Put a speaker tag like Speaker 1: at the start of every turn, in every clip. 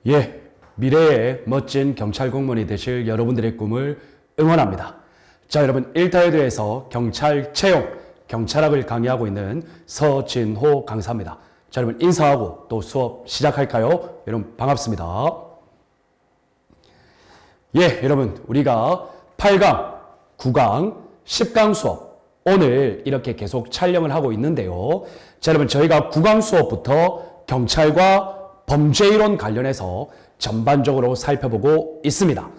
Speaker 1: 예, 미래의 멋진 경찰 공무원이 되실 여러분들의 꿈을 응원합니다. 자, 여러분 1타에드에서 경찰 채용, 경찰학을 강의하고 있는 서진호 강사입니다. 자, 여러분 인사하고 또 수업 시작할까요? 여러분 반갑습니다. 예, 여러분 우리가 8강, 9강, 10강 수업 오늘 이렇게 계속 촬영을 하고 있는데요. 자, 여러분 저희가 9강 수업부터 경찰과 범죄이론 관련해서 전반적으로 살펴보고 있습니다.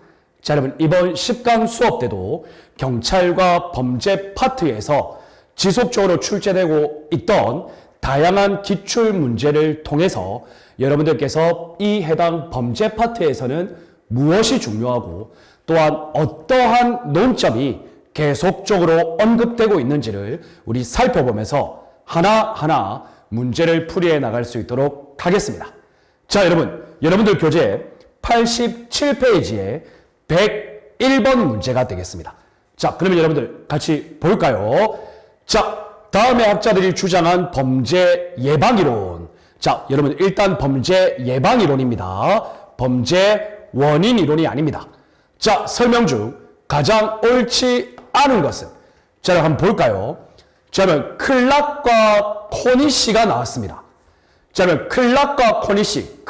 Speaker 1: 자, 여러분 이번 10강 수업 때도 경찰과 범죄 파트에서 지속적으로 출제되고 있던 다양한 기출 문제를 통해서 여러분들께서 이 해당 범죄 파트에서는 무엇이 중요하고 또한 어떠한 논점이 계속적으로 언급되고 있는지를 우리 살펴보면서 하나하나 문제를 풀이해 나갈 수 있도록 하겠습니다. 자, 여러분들 교재 87페이지에 101번 문제가 되겠습니다. 자, 그러면 여러분들 같이 볼까요? 자, 다음에 학자들이 주장한 범죄 예방이론. 자, 여러분 일단 범죄 예방이론입니다. 범죄 원인 이론이 아닙니다. 자, 설명 중 가장 옳지 않은 것은? 자, 한번 볼까요? 자, 그러면 클락과 코니시가 나왔습니다. 자, 그러면 클락과 코니시,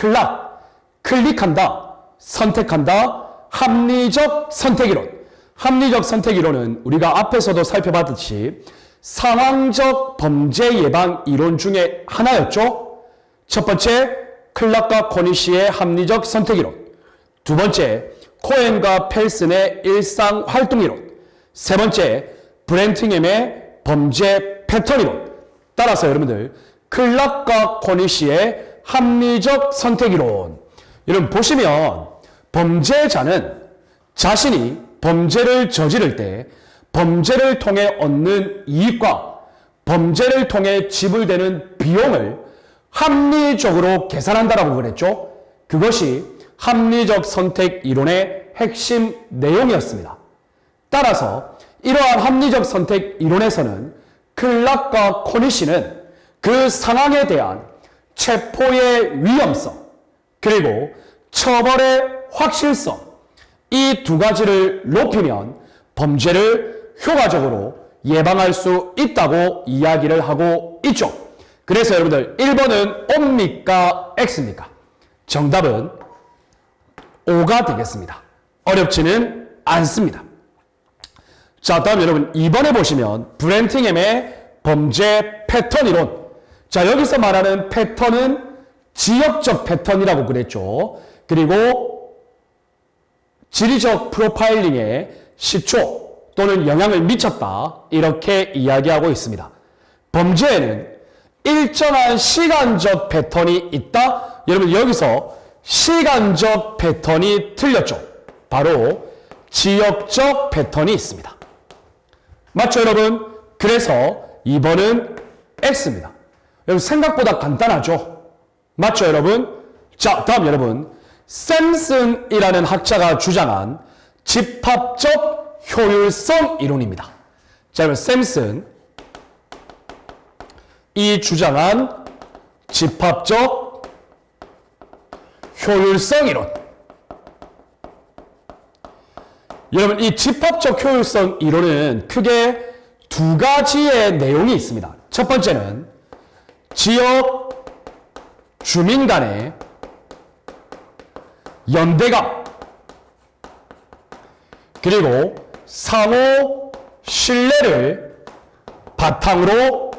Speaker 1: 클릭한다, 선택한다, 합리적 선택이론. 합리적 선택이론은 우리가 앞에서도 살펴봤듯이 상황적 범죄 예방 이론 중에 하나였죠. 첫 번째, 클락과 코니시의 합리적 선택이론. 두 번째, 코엔과 펠슨의 일상 활동 이론. 세 번째, 브렌팅햄의 범죄 패턴 이론. 따라서 여러분들 클락과 코니시의 합리적 선택 이론. 여러분 보시면 범죄자는 자신이 범죄를 저지를 때 범죄를 통해 얻는 이익과 범죄를 통해 지불되는 비용을 합리적으로 계산한다라고 그랬죠. 그것이 합리적 선택 이론의 핵심 내용이었습니다. 따라서 이러한 합리적 선택 이론에서는 클락과 코니시는 그 상황에 대한 체포의 위험성 그리고 처벌의 확실성 이 두 가지를 높이면 범죄를 효과적으로 예방할 수 있다고 이야기를 하고 있죠. 그래서 여러분들 1번은 O입니까? X입니까? 정답은 O가 되겠습니다. 어렵지는 않습니다. 자, 다음 여러분 2번에 보시면 브렌팅햄의 범죄 패턴 이론. 자, 여기서 말하는 패턴은 지역적 패턴이라고 그랬죠. 그리고 지리적 프로파일링에 시초 또는 영향을 미쳤다 이렇게 이야기하고 있습니다. 범죄에는 일정한 시간적 패턴이 있다. 여러분 여기서 시간적 패턴이 틀렸죠. 바로 지역적 패턴이 있습니다. 맞죠 여러분? 그래서 2번은 X입니다. 여러분 생각보다 간단하죠? 맞죠 여러분? 자, 다음 여러분 샘슨이라는 학자가 주장한 집합적 효율성 이론입니다. 자, 여러분 샘슨 이 주장한 집합적 효율성 이론. 여러분 이 집합적 효율성 이론은 크게 두 가지의 내용이 있습니다. 첫 번째는 지역 주민 간의 연대감 그리고 상호 신뢰를 바탕으로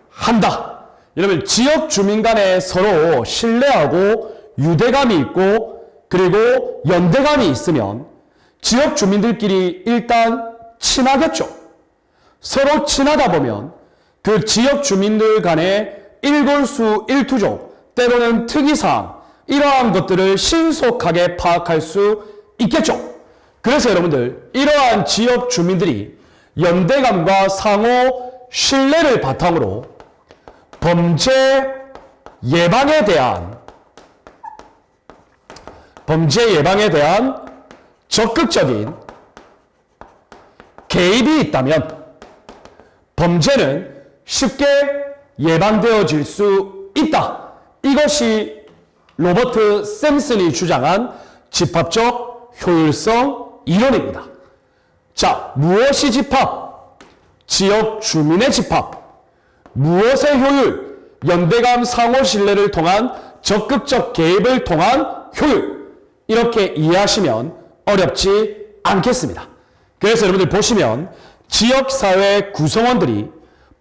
Speaker 1: 한다. 여러분 지역 주민 간에 서로 신뢰하고 유대감이 있고 그리고 연대감이 있으면 지역 주민들끼리 일단 친하겠죠. 서로 친하다 보면 그 지역 주민들 간의 일골수일투족 때로는 특이사항 이러한 것들을 신속하게 파악할 수 있겠죠. 그래서 여러분들 이러한 지역 주민들이 연대감과 상호 신뢰를 바탕으로 범죄 예방에 대한 적극적인 개입이 있다면 범죄는 쉽게 예방되어질 수 있다. 이것이 로버트 샘슨이 주장한 집합적 효율성 이론입니다. 자, 무엇이 집합? 지역 주민의 집합. 무엇의 효율? 연대감 상호 신뢰를 통한 적극적 개입을 통한 효율. 이렇게 이해하시면 어렵지 않겠습니다. 그래서 여러분들 보시면 지역사회 구성원들이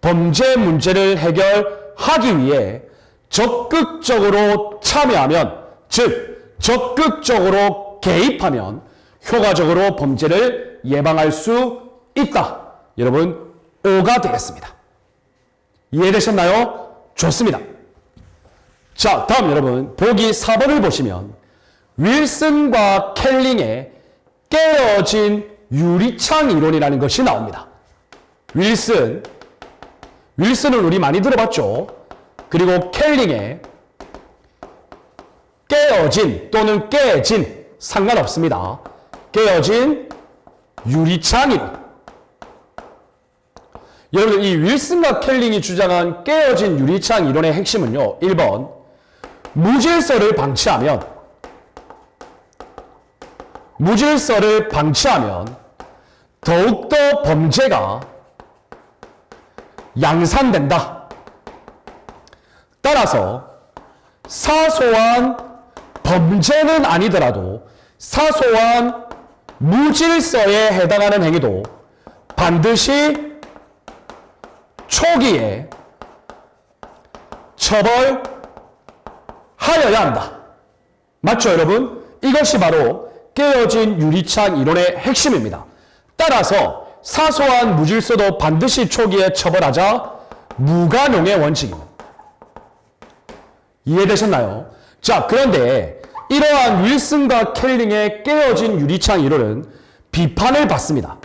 Speaker 1: 범죄 문제를 해결하기 위해 적극적으로 참여하면, 즉 적극적으로 개입하면 효과적으로 범죄를 예방할 수 있다. 여러분, O가 되겠습니다. 이해되셨나요? 좋습니다. 자, 다음 여러분 보기 4번을 보시면 윌슨과 켈링의 깨어진 유리창 이론이라는 것이 나옵니다. 윌슨은 우리 많이 들어봤죠. 그리고 켈링의 깨어진 또는 깨진 상관없습니다. 깨어진 유리창 이론. 여러분, 이 윌슨과 켈링이 주장한 깨어진 유리창 이론의 핵심은요. 1번, 무질서를 방치하면 더욱더 범죄가 양산된다. 따라서 사소한 범죄는 아니더라도 사소한 무질서에 해당하는 행위도 반드시 초기에 처벌하여야 한다. 맞죠, 여러분? 이것이 바로 깨어진 유리창 이론의 핵심입니다. 따라서 사소한 무질서도 반드시 초기에 처벌하자 무관용의 원칙입니다. 이해되셨나요? 자, 그런데 이러한 윌슨과 켈링의 깨어진 유리창 이론은 비판을 받습니다.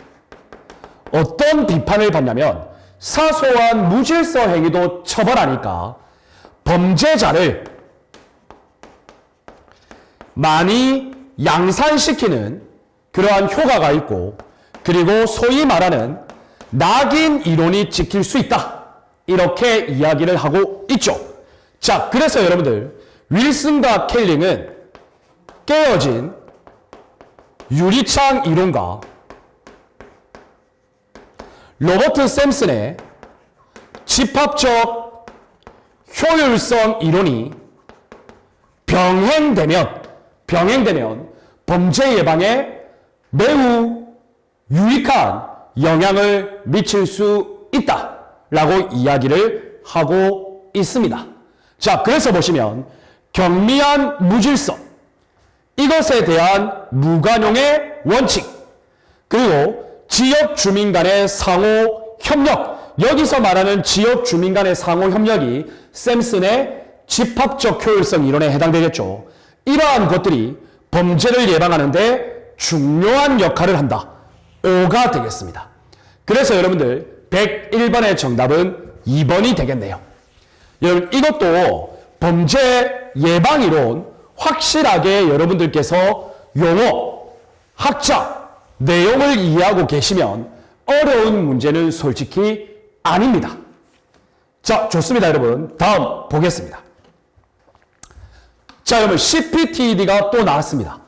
Speaker 1: 어떤 비판을 받냐면 사소한 무질서 행위도 처벌하니까 범죄자를 많이 양산시키는 그러한 효과가 있고, 그리고 소위 말하는 낙인 이론이 지킬 수 있다. 이렇게 이야기를 하고 있죠. 자, 그래서 여러분들 윌슨과 켈링은 깨어진 유리창 이론과 로버트 샘슨의 집합적 효율성 이론이 병행되면 범죄 예방에 매우 유익한 영향을 미칠 수 있다라고 이야기를 하고 있습니다. 자, 그래서 보시면 경미한 무질서, 이것에 대한 무관용의 원칙, 그리고 지역 주민 간의 상호 협력, 여기서 말하는 지역 주민 간의 상호 협력이 샘슨의 집합적 효율성 이론에 해당되겠죠. 이러한 것들이 범죄를 예방하는 데 중요한 역할을 한다. O가 되겠습니다. 그래서 여러분들 101번의 정답은 2번이 되겠네요. 여러분, 이것도 범죄 예방 이론 확실하게 여러분들께서 용어, 학자, 내용을 이해하고 계시면 어려운 문제는 솔직히 아닙니다. 자, 좋습니다, 여러분. 다음 보겠습니다. 자, 여러분, CPTED가 또 나왔습니다.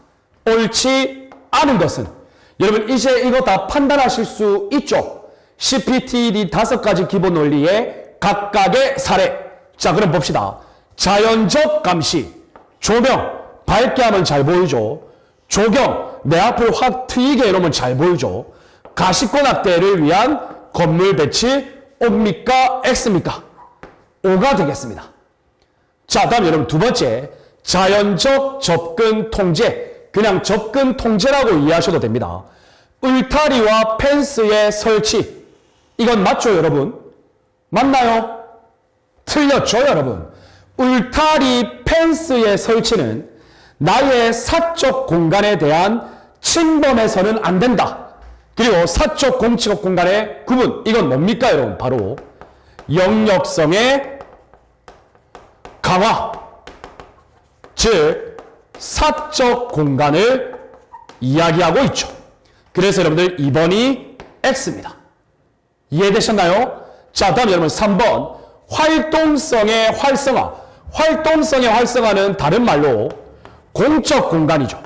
Speaker 1: 옳지 않은 것은, 여러분 이제 이거 다 판단하실 수 있죠? CPTED 5가지 기본 원리의 각각의 사례. 자, 그럼 봅시다. 자연적 감시, 조명, 밝게 하면 잘 보이죠? 조경, 내 앞을 확 트이게 해놓으면 잘 보이죠? 가시권 확대를 위한 건물 배치, O입니까? X입니까? O가 되겠습니다. 자, 다음 여러분 두 번째, 자연적 접근 통제. 그냥 접근 통제라고 이해하셔도 됩니다. 울타리와 펜스의 설치. 이건 맞죠, 여러분? 맞나요? 틀렸죠, 여러분? 울타리, 펜스의 설치는 나의 사적 공간에 대한 침범해서는 안 된다. 그리고 사적 공적 공간의 구분. 이건 뭡니까, 여러분? 바로 영역성의 강화. 즉 사적 공간을 이야기하고 있죠. 그래서 여러분들 2번이 X입니다. 이해되셨나요? 자, 다음 여러분 3번 활동성의 활성화. 활동성의 활성화는 다른 말로 공적 공간이죠.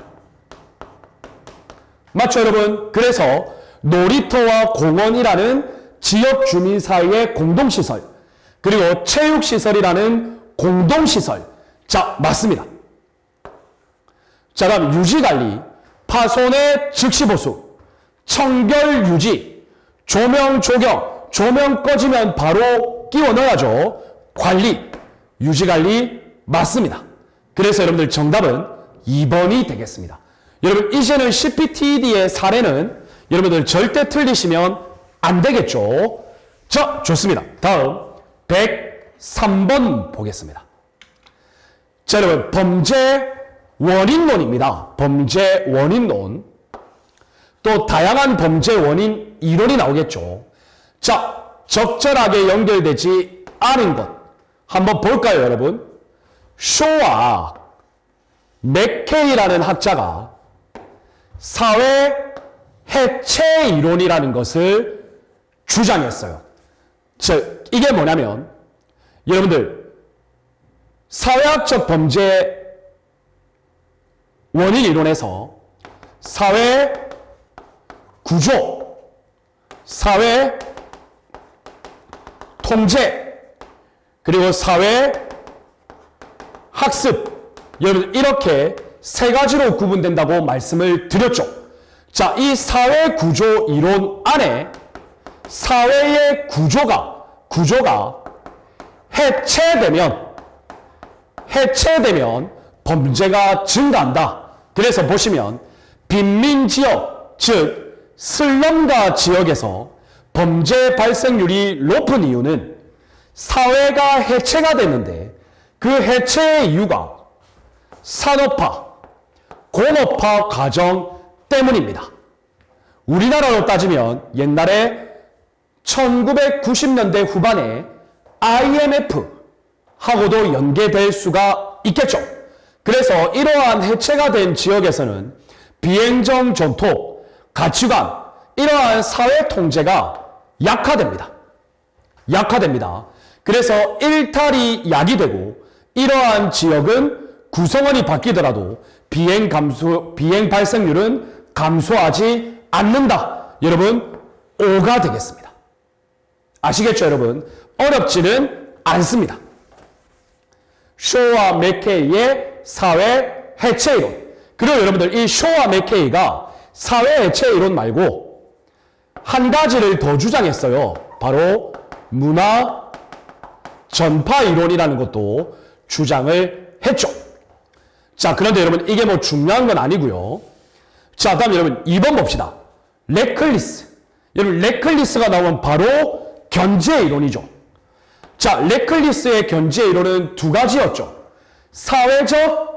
Speaker 1: 맞죠, 여러분? 그래서 놀이터와 공원이라는 지역 주민 사이의 공동시설, 그리고 체육시설이라는 공동시설. 자, 맞습니다. 자, 다음 유지관리, 파손의 즉시보수, 청결 유지, 조명 조경, 조명 꺼지면 바로 끼워 넣어야죠. 관리, 유지관리 맞습니다. 그래서 여러분들 정답은 2번이 되겠습니다. 여러분 이제는 CPTED의 사례는 여러분들 절대 틀리시면 안 되겠죠. 자, 좋습니다. 다음 103번 보겠습니다. 자, 여러분 범죄 원인론입니다. 범죄 원인론. 또 다양한 범죄 원인 이론이 나오겠죠. 자, 적절하게 연결되지 않은 것 한번 볼까요, 여러분? 쇼와 맥케이라는 학자가 사회 해체 이론이라는 것을 주장했어요. 즉, 이게 뭐냐면 여러분들 사회학적 범죄 원인 이론에서 사회 구조, 사회 통제, 그리고 사회 학습, 여러분 이렇게 세 가지로 구분된다고 말씀을 드렸죠. 자, 이 사회 구조 이론 안에 사회의 구조가 해체되면 범죄가 증가한다. 그래서 보시면 빈민지역, 즉 슬럼가 지역에서 범죄 발생률이 높은 이유는 사회가 해체가 됐는데 그 해체의 이유가 산업화, 공업화 과정 때문입니다. 우리나라로 따지면 옛날에 1990년대 후반에 IMF하고도 연계될 수가 있겠죠. 그래서 이러한 해체가 된 지역에서는 비행정 전통, 가치관, 이러한 사회 통제가 약화됩니다. 그래서 일탈이 야기되고 이러한 지역은 구성원이 바뀌더라도 비행 발생률은 감소하지 않는다. 여러분, 5가 되겠습니다. 아시겠죠, 여러분? 어렵지는 않습니다. 쇼와 맥케이의 사회 해체 이론. 그리고 여러분들 이 쇼와 맥케이가 사회 해체 이론 말고 한 가지를 더 주장했어요. 바로 문화 전파 이론이라는 것도 주장을 했죠. 자, 그런데 여러분 이게 뭐 중요한 건 아니고요. 자, 다음 여러분 2번 봅시다. 레클리스. 여러분 레클리스가 나오면 바로 견제 이론이죠. 자, 레클리스의 견제 이론은 두 가지였죠. 사회적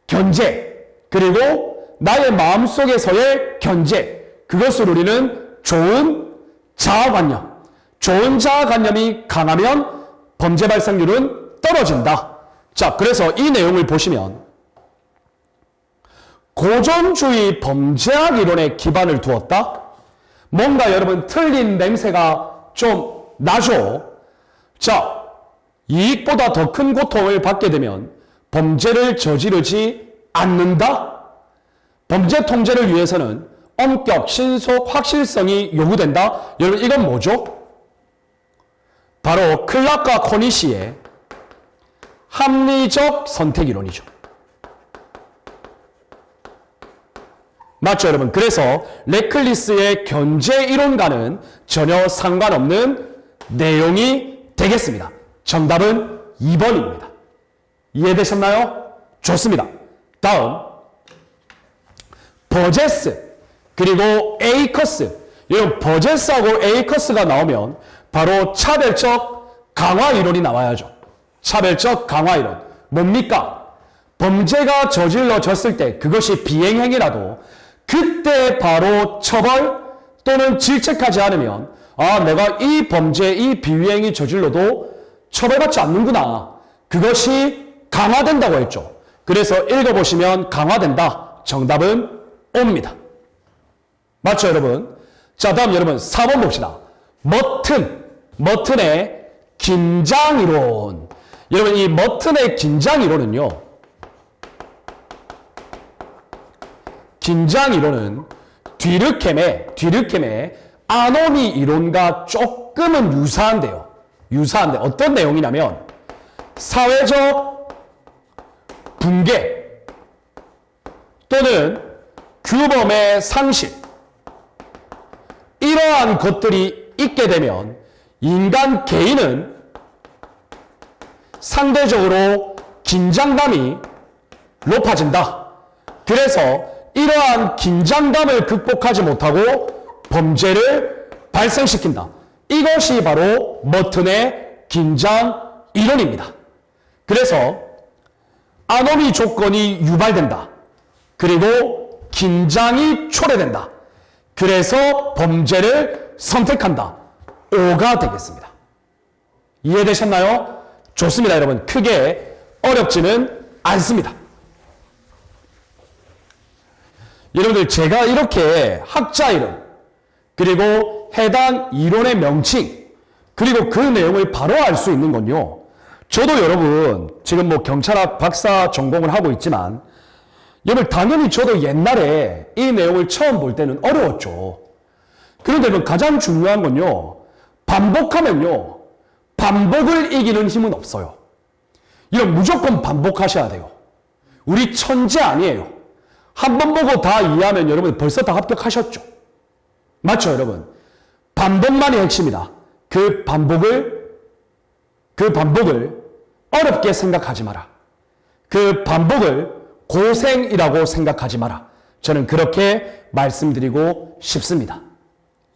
Speaker 1: 견제, 그리고 나의 마음속에서의 견제. 그것을 우리는 좋은 자아관념. 좋은 자아관념이 강하면 범죄 발생률은 떨어진다. 자, 그래서 이 내용을 보시면 고전주의 범죄학 이론에 기반을 두었다? 뭔가 여러분 틀린 냄새가 좀 나죠? 자, 이익보다 더 큰 고통을 받게 되면 범죄를 저지르지 않는다? 범죄 통제를 위해서는 엄격, 신속, 확실성이 요구된다? 여러분 이건 뭐죠? 바로 클락과 코니시의 합리적 선택 이론이죠. 맞죠, 여러분? 그래서 레클리스의 견제 이론과는 전혀 상관없는 내용이 되겠습니다. 정답은 2번입니다. 이해되셨나요? 좋습니다. 다음 버제스 그리고 에이커스. 여러분 버제스하고 에이커스가 나오면 바로 차별적 강화 이론이 나와야죠. 차별적 강화 이론. 뭡니까? 범죄가 저질러졌을 때 그것이 비행행위라도 그때 바로 처벌 또는 질책하지 않으면 내가 이 범죄, 이 비위행위 저질러도 처벌받지 않는구나. 그것이 강화된다고 했죠. 그래서 읽어보시면 강화된다. 정답은 O입니다. 맞죠, 여러분? 자, 다음 여러분 4번 봅시다. 머튼의 긴장이론. 여러분 이 머튼의 긴장 이론은요. 긴장 이론은 뒤르켐의 아노미 이론과 조금은 유사한데요. 유사한데 어떤 내용이냐면 사회적 붕괴 또는 규범의 상실 이러한 것들이 있게 되면 인간 개인은 상대적으로 긴장감이 높아진다. 그래서 이러한 긴장감을 극복하지 못하고 범죄를 발생시킨다. 이것이 바로 머튼의 긴장 이론입니다. 그래서 아노미 조건이 유발된다. 그리고 긴장이 초래된다. 그래서 범죄를 선택한다. 5가 되겠습니다. 이해되셨나요? 좋습니다, 여러분. 크게 어렵지는 않습니다. 여러분들 제가 이렇게 학자 이름 그리고 해당 이론의 명칭 그리고 그 내용을 바로 알 수 있는 건요. 저도 여러분 지금 뭐 경찰학 박사 전공을 하고 있지만 여러분 당연히 저도 옛날에 이 내용을 처음 볼 때는 어려웠죠. 그런데 여러분 가장 중요한 건요. 반복하면요. 반복을 이기는 힘은 없어요. 이건 무조건 반복하셔야 돼요. 우리 천재 아니에요. 한 번 보고 다 이해하면 여러분 벌써 다 합격하셨죠. 맞죠, 여러분? 반복만이 핵심이다. 그 반복을 어렵게 생각하지 마라. 그 반복을 고생이라고 생각하지 마라. 저는 그렇게 말씀드리고 싶습니다.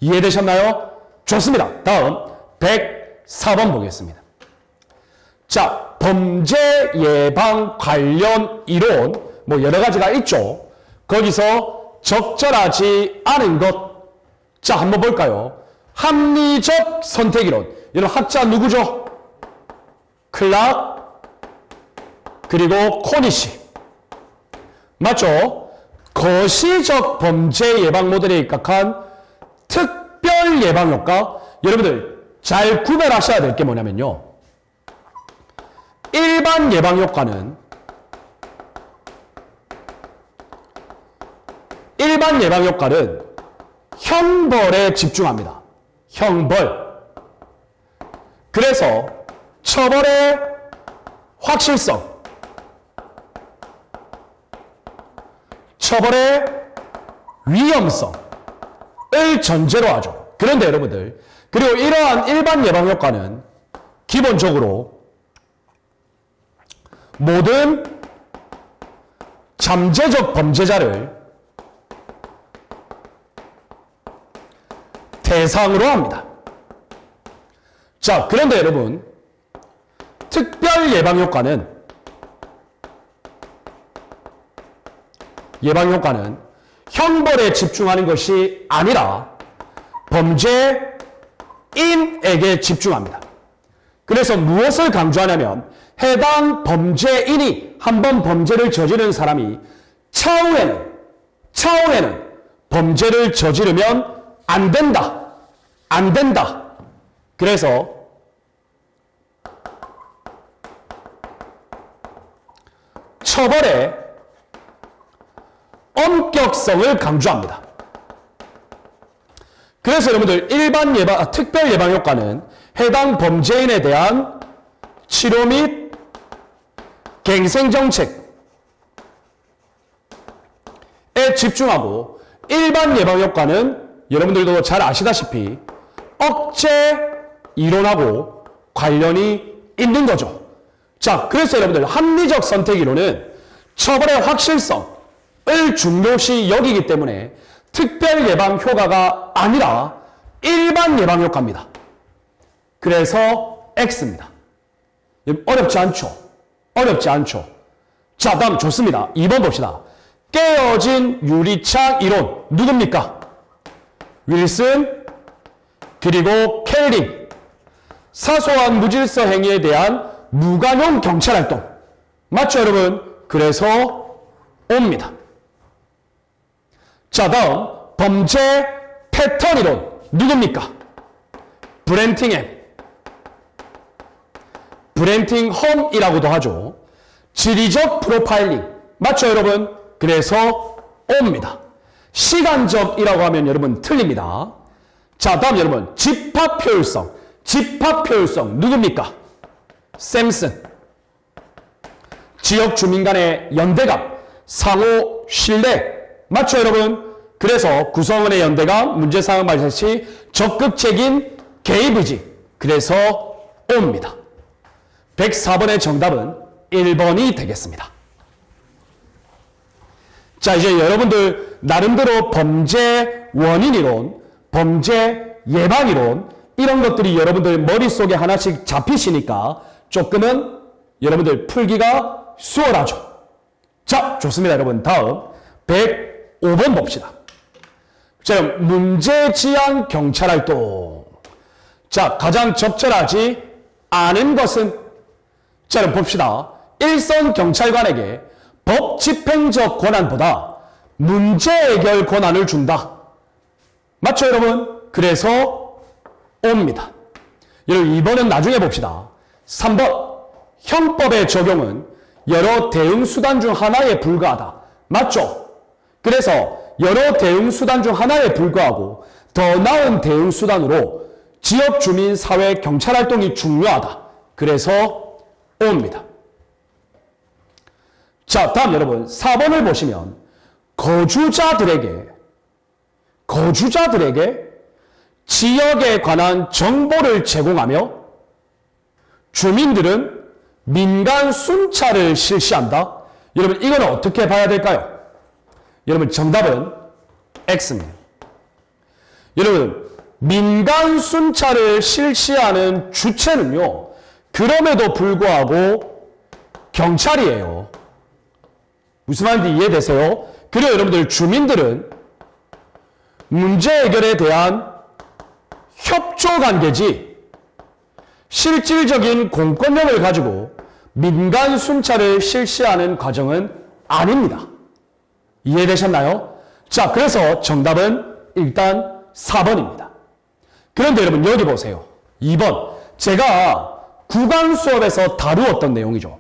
Speaker 1: 이해되셨나요? 좋습니다. 다음 104번 보겠습니다. 자, 범죄 예방 관련 이론 뭐 여러 가지가 있죠. 거기서 적절하지 않은 것. 자, 한번 볼까요? 합리적 선택이론. 이런 학자 누구죠? 클락 그리고 코니시. 맞죠? 거시적 범죄 예방 모델에 입각한 특별 예방 효과. 여러분들 잘 구별하셔야 될 게 뭐냐면요. 일반 예방 효과는 형벌에 집중합니다. 형벌. 그래서 처벌의 확실성, 처벌의 위험성을 전제로 하죠. 그런데 여러분들, 그리고 이러한 일반 예방 효과는 기본적으로 모든 잠재적 범죄자를 대상으로 합니다. 자, 그런데 여러분, 특별 예방 효과는 형벌에 집중하는 것이 아니라 범죄인에게 집중합니다. 그래서 무엇을 강조하냐면 해당 범죄인이 한번 범죄를 저지른 사람이 차후에는 범죄를 저지르면 안 된다. 그래서 처벌의 엄격성을 강조합니다. 그래서 여러분들 특별 예방 효과는 해당 범죄인에 대한 치료 및 갱생 정책에 집중하고 일반 예방 효과는 여러분들도 잘 아시다시피 억제 이론하고 관련이 있는 거죠. 자, 그래서 여러분들 합리적 선택 이론은 처벌의 확실성을 중요시 여기기 때문에 특별 예방 효과가 아니라 일반 예방 효과입니다. 그래서 X입니다. 어렵지 않죠? 자, 다음 좋습니다. 2번 봅시다. 깨어진 유리창 이론. 누굽니까? 윌슨 그리고 켈링. 사소한 무질서 행위에 대한 무관용 경찰활동. 맞죠, 여러분? 그래서 옵니다. 자, 다음 범죄 패턴 이론. 누굽니까? 브렌팅햄 브랜팅 험이라고도 하죠. 지리적 프로파일링. 맞죠, 여러분? 그래서 O입니다. 시간적이라고 하면 여러분 틀립니다. 자, 다음 여러분. 집합 효율성. 집합 효율성. 누굽니까? 샘슨. 지역 주민 간의 연대감. 상호 신뢰. 맞죠, 여러분? 그래서 구성원의 연대감, 문제상황 발생 시 적극적인 개입의지. 그래서 O입니다. 104번의 정답은 1번이 되겠습니다. 자, 이제 여러분들 나름대로 범죄 원인이론, 범죄 예방이론 이런 것들이 여러분들 머릿속에 하나씩 잡히시니까 조금은 여러분들 풀기가 수월하죠. 자, 좋습니다. 여러분 다음 105번 봅시다. 자, 문제지향 경찰활동. 자, 가장 적절하지 않은 것은, 자, 그럼 봅시다. 일선 경찰관에게 법 집행적 권한보다 문제 해결 권한을 준다. 맞죠, 여러분? 그래서 O입니다. 여러분, 2번은 나중에 봅시다. 3번. 형법의 적용은 여러 대응 수단 중 하나에 불과하다. 맞죠? 그래서 여러 대응 수단 중 하나에 불과하고 더 나은 대응 수단으로 지역 주민 사회 경찰 활동이 중요하다. 그래서 O입니다. 자, 다음 여러분 4번을 보시면 거주자들에게 지역에 관한 정보를 제공하며 주민들은 민간 순찰을 실시한다. 여러분 이거는 어떻게 봐야 될까요? 여러분 정답은 X입니다. 여러분 민간 순찰을 실시하는 주체는요. 그럼에도 불구하고 경찰이에요. 무슨 말인지 이해되세요? 그리고 여러분들 주민들은 문제 해결에 대한 협조 관계지 실질적인 공권력을 가지고 민간 순찰을 실시하는 과정은 아닙니다. 이해되셨나요? 자, 그래서 정답은 일단 4번입니다. 그런데 여러분 여기 보세요. 2번. 제가 구강 수업에서 다루었던 내용이죠.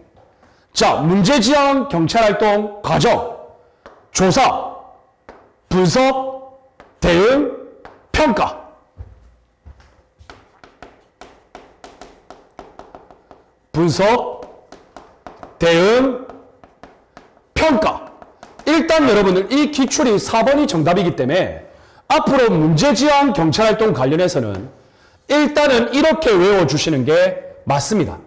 Speaker 1: 자, 문제지향 경찰활동 과정, 조사, 분석, 대응, 평가. 분석, 대응, 평가. 일단 여러분들 이 기출이 4번이 정답이기 때문에 앞으로 문제지향 경찰활동 관련해서는 일단은 이렇게 외워주시는 게 맞습니다.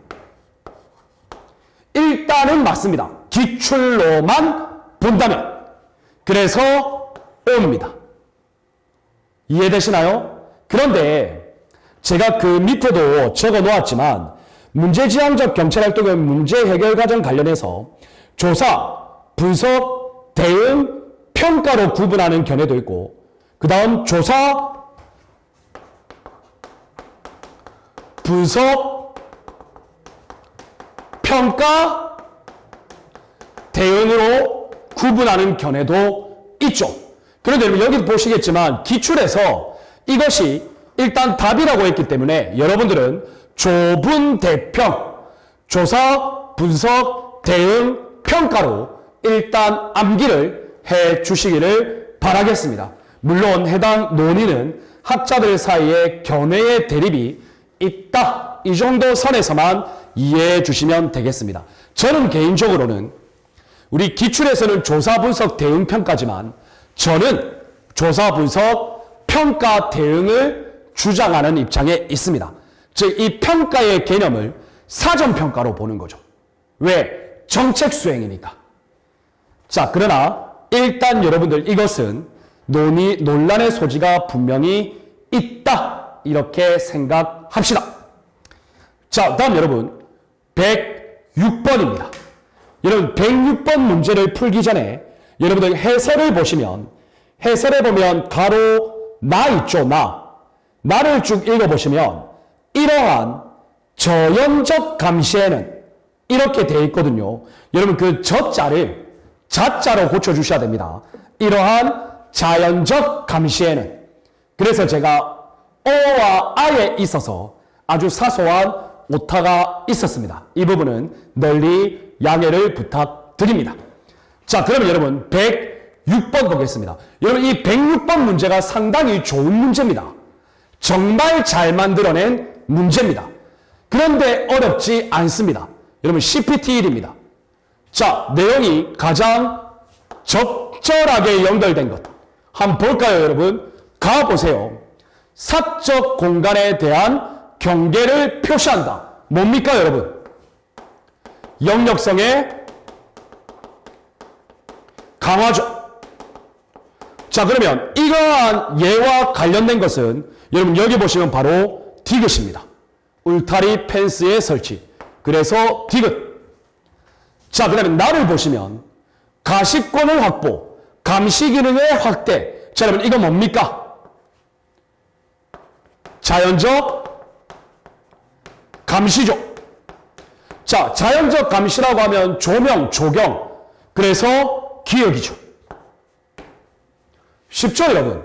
Speaker 1: 일단은 맞습니다. 기출로만 본다면. 그래서 O입니다. 이해되시나요? 그런데 제가 그 밑에도 적어 놓았지만 문제지향적 경찰활동의 문제 해결 과정 관련해서 조사, 분석, 대응, 평가로 구분하는 견해도 있고 그 다음 조사, 분석, 평가, 대응으로 구분하는 견해도 있죠. 그런데 여러분 여기 보시겠지만 기출에서 이것이 일단 답이라고 했기 때문에 여러분들은 조분 대평, 조사, 분석, 대응, 평가로 일단 암기를 해 주시기를 바라겠습니다. 물론 해당 논의는 학자들 사이에 견해의 대립이 있다. 이 정도 선에서만 이해해 주시면 되겠습니다. 저는 개인적으로는 우리 기출에서는 조사, 분석, 대응, 평가지만 저는 조사, 분석, 평가, 대응을 주장하는 입장에 있습니다. 즉, 이 평가의 개념을 사전평가로 보는 거죠. 왜? 정책 수행이니까. 자, 그러나 일단 여러분들 이것은 논란의 소지가 분명히 있다. 이렇게 생각합시다. 자, 다음 여러분 106번입니다. 여러분 106번 문제를 풀기 전에 여러분들 해설을 보시면 해설에 보면 가로 나 있죠. 나를 쭉 읽어보시면 이러한 저연적 감시에는 이렇게 돼 있거든요. 여러분 그 저자를 자자로 고쳐주셔야 됩니다. 이러한 자연적 감시에는. 그래서 제가 어와 아에 있어서 아주 사소한 오타가 있었습니다. 이 부분은 널리 양해를 부탁드립니다. 자, 그러면 여러분 106번 보겠습니다. 여러분 이 106번 문제가 상당히 좋은 문제입니다. 정말 잘 만들어낸 문제입니다. 그런데 어렵지 않습니다. 여러분 CPT1입니다. 자, 내용이 가장 적절하게 연결된 것 한번 볼까요, 여러분? 가보세요. 사적 공간에 대한 경계를 표시한다. 뭡니까, 여러분? 영역성의 강화죠. 자, 그러면 이러한 예와 관련된 것은 여러분 여기 보시면 바로 디귿입니다. 울타리 펜스의 설치. 그래서 디귿. 자, 그러면 나를 보시면 가시권을 확보, 감시 기능의 확대. 자, 여러분 이거 뭡니까? 자연적 감시죠. 자, 자연적 감시라고 하면 조명, 조경. 그래서 기역이죠. 쉽죠, 여러분?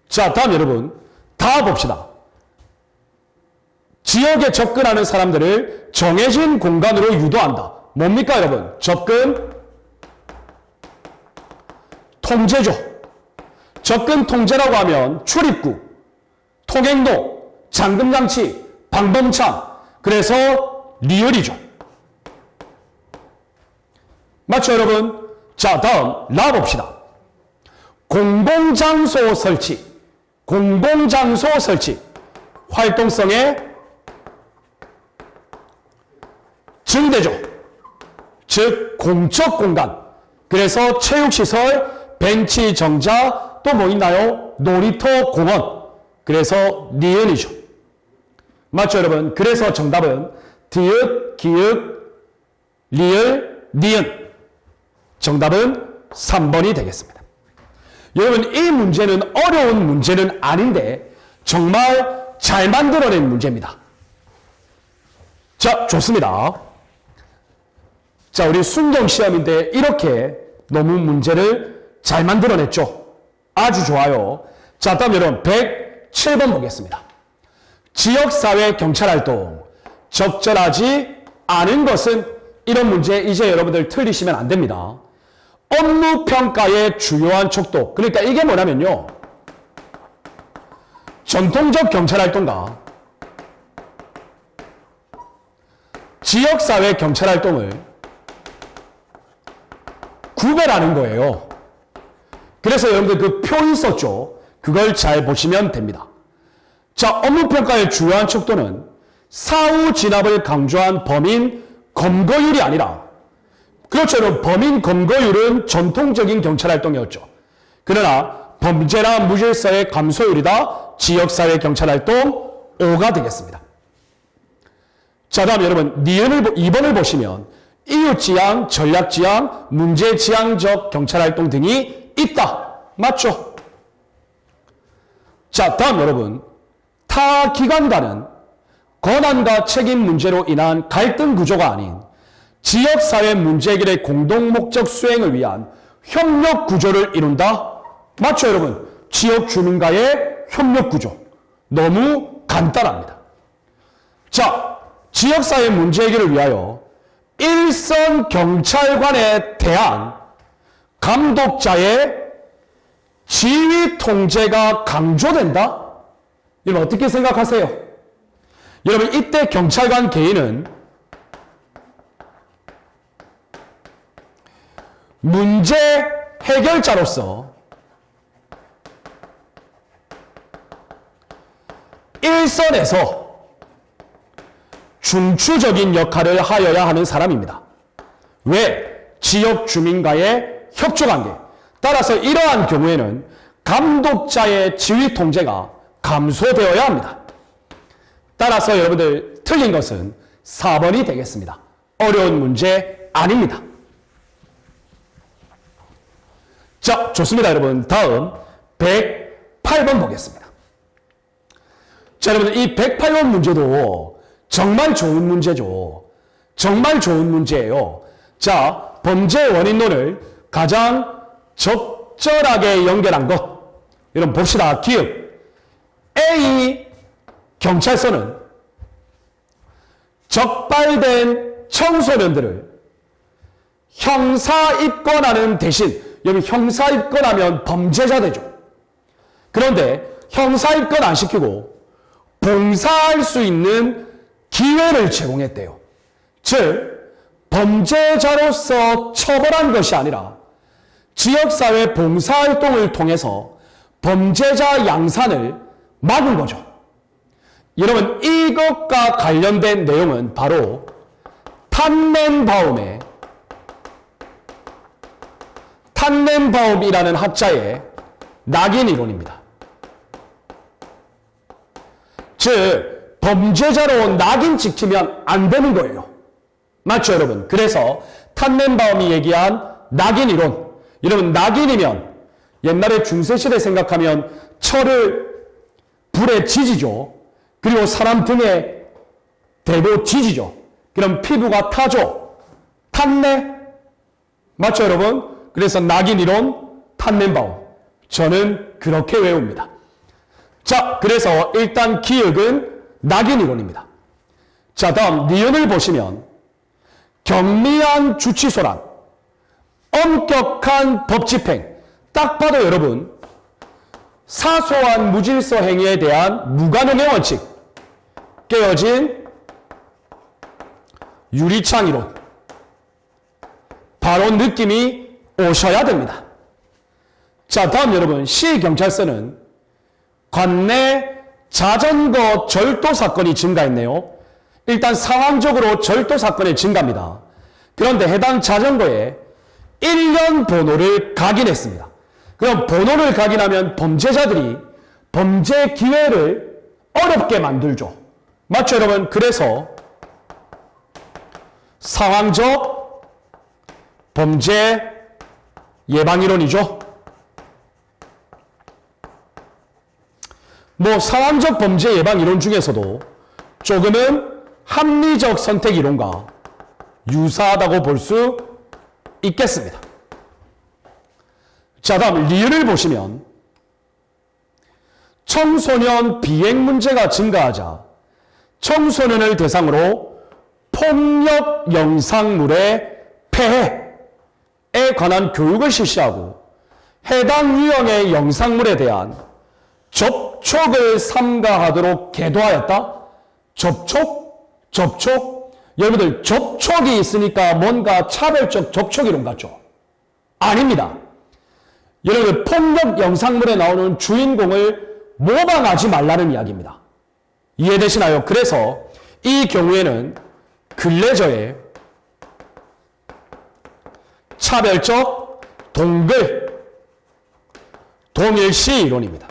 Speaker 1: 자, 다음 여러분. 다 봅시다. 지역에 접근하는 사람들을 정해진 공간으로 유도한다. 뭡니까, 여러분? 접근 통제죠. 접근 통제라고 하면 출입구, 통행로, 잠금장치, 방범창. 그래서 리얼이죠. 맞죠, 여러분? 자, 다음 라 봅시다. 공공장소 설치. 공공장소 설치. 활동성의 증대죠. 즉 공적 공간. 그래서 체육시설, 벤치 정자, 또 뭐 있나요? 놀이터, 공원. 그래서 니은이죠. 맞죠, 여러분? 그래서 정답은 디귿, 기역, 리을, 니은. 정답은 3번이 되겠습니다. 여러분, 이 문제는 어려운 문제는 아닌데 정말 잘 만들어낸 문제입니다. 자, 좋습니다. 자, 우리 순경 시험인데 이렇게 너무 문제를 잘 만들어냈죠. 아주 좋아요. 자, 다음 여러분 107번 보겠습니다. 지역사회 경찰활동 적절하지 않은 것은 이런 문제 이제 여러분들 틀리시면 안 됩니다. 업무평가의 주요한 척도. 그러니까 이게 뭐냐면요. 전통적 경찰활동과 지역사회 경찰활동을 구별하는 거예요. 그래서 여러분들 그 표 있었죠. 그걸 잘 보시면 됩니다. 자, 업무평가의 주요한 척도는 사후 진압을 강조한 범인 검거율이 아니라, 그렇죠. 여러분, 범인 검거율은 전통적인 경찰활동이었죠. 그러나 범죄나 무질서의 감소율이다. 지역사회 경찰활동 5가 되겠습니다. 자, 다음 여러분 2번을 보시면 이웃지향, 전략지향, 문제지향적 경찰활동 등이 있다. 맞죠? 자, 다음 여러분 타 기관과는 권한과 책임 문제로 인한 갈등 구조가 아닌 지역사회 문제 해결의 공동 목적 수행을 위한 협력 구조를 이룬다. 맞죠, 여러분? 지역 주민과의 협력 구조. 너무 간단합니다. 자, 지역사회 문제 해결을 위하여 일선 경찰관에 대한 감독자의 지휘 통제가 강조된다? 여러분 어떻게 생각하세요? 여러분 이때 경찰관 개인은 문제 해결자로서 일선에서 중추적인 역할을 하여야 하는 사람입니다. 왜? 지역 주민과의 협조관계. 따라서 이러한 경우에는 감독자의 지휘 통제가 감소되어야 합니다. 따라서 여러분들 틀린 것은 4번이 되겠습니다. 어려운 문제 아닙니다. 자, 좋습니다, 여러분. 다음 108번 보겠습니다. 자, 여러분 이 108번 문제도 정말 좋은 문제죠. 정말 좋은 문제예요. 자, 범죄 원인론을 가장 적절하게 연결한 것. 여러분 봅시다. 기억. A 경찰서는 적발된 청소년들을 형사 입건하는 대신, 여기 형사 입건하면 범죄자 되죠. 그런데 형사 입건 안 시키고 봉사할 수 있는 기회를 제공했대요. 즉 범죄자로서 처벌한 것이 아니라 지역사회 봉사활동을 통해서 범죄자 양산을 막은 거죠. 여러분, 이것과 관련된 내용은 바로 탄넨바움이라는 학자의 낙인 이론입니다. 즉 범죄자로 낙인 찍히면 안 되는 거예요. 맞죠, 여러분? 그래서 탄넨바움이 얘기한 낙인 이론. 여러분, 낙인이면 옛날에 중세시대 생각하면 철을 불에 지지죠. 그리고 사람 등에 대고 지지죠. 그럼 피부가 타죠. 탔네? 맞죠, 여러분? 그래서 낙인 이론, 탄넨바움. 저는 그렇게 외웁니다. 자, 그래서 일단 기억은 낙인 이론입니다. 자, 다음 니은을 보시면 경미한 주치소란, 엄격한 법집행. 딱 봐도 여러분, 사소한 무질서 행위에 대한 무관용의 원칙, 깨어진 유리창 이론. 바로 느낌이 오셔야 됩니다. 자, 다음 여러분, 시경찰서는 관내 자전거 절도 사건이 증가했네요. 일단 상황적으로 절도 사건이 증가합니다. 그런데 해당 자전거에 1년 번호를 각인했습니다. 그럼 번호를 각인하면 범죄자들이 범죄 기회를 어렵게 만들죠. 맞죠, 여러분? 그래서 상황적 범죄 예방이론이죠. 뭐 상황적 범죄 예방 이론 중에서도 조금은 합리적 선택 이론과 유사하다고 볼 수 있겠습니다. 자, 다음 리을을 보시면 청소년 비행 문제가 증가하자 청소년을 대상으로 폭력 영상물의 폐해에 관한 교육을 실시하고 해당 유형의 영상물에 대한 접촉을 삼가하도록 계도하였다. 접촉? 여러분들 접촉이 있으니까 뭔가 차별적 접촉 이론 같죠? 아닙니다. 여러분들 폭력 영상물에 나오는 주인공을 모방하지 말라는 이야기입니다. 이해되시나요? 그래서 이 경우에는 근래저의 차별적 동일시 이론입니다.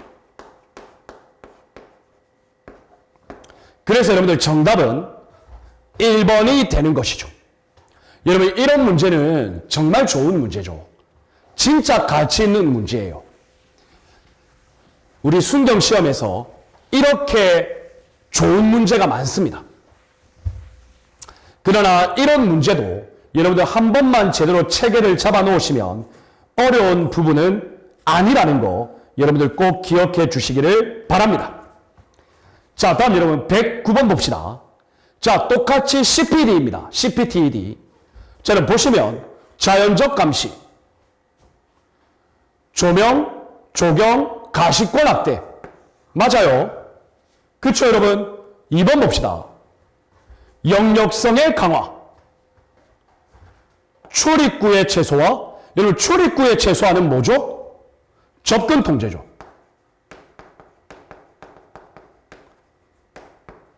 Speaker 1: 그래서 여러분들 정답은 1번이 되는 것이죠. 여러분, 이런 문제는 정말 좋은 문제죠. 진짜 가치 있는 문제예요. 우리 순경 시험에서 이렇게 좋은 문제가 많습니다. 그러나 이런 문제도 여러분들 한 번만 제대로 체계를 잡아 놓으시면 어려운 부분은 아니라는 거 여러분들 꼭 기억해 주시기를 바랍니다. 자, 다음 여러분 109번 봅시다. 자, 똑같이 CPD입니다. CPTED. 자, 여러분 보시면 자연적 감시, 조명, 조경, 가시권 확대. 맞아요. 그쵸, 여러분? 2번 봅시다. 영역성의 강화, 출입구의 최소화. 여러분, 출입구의 최소화는 뭐죠? 접근 통제죠.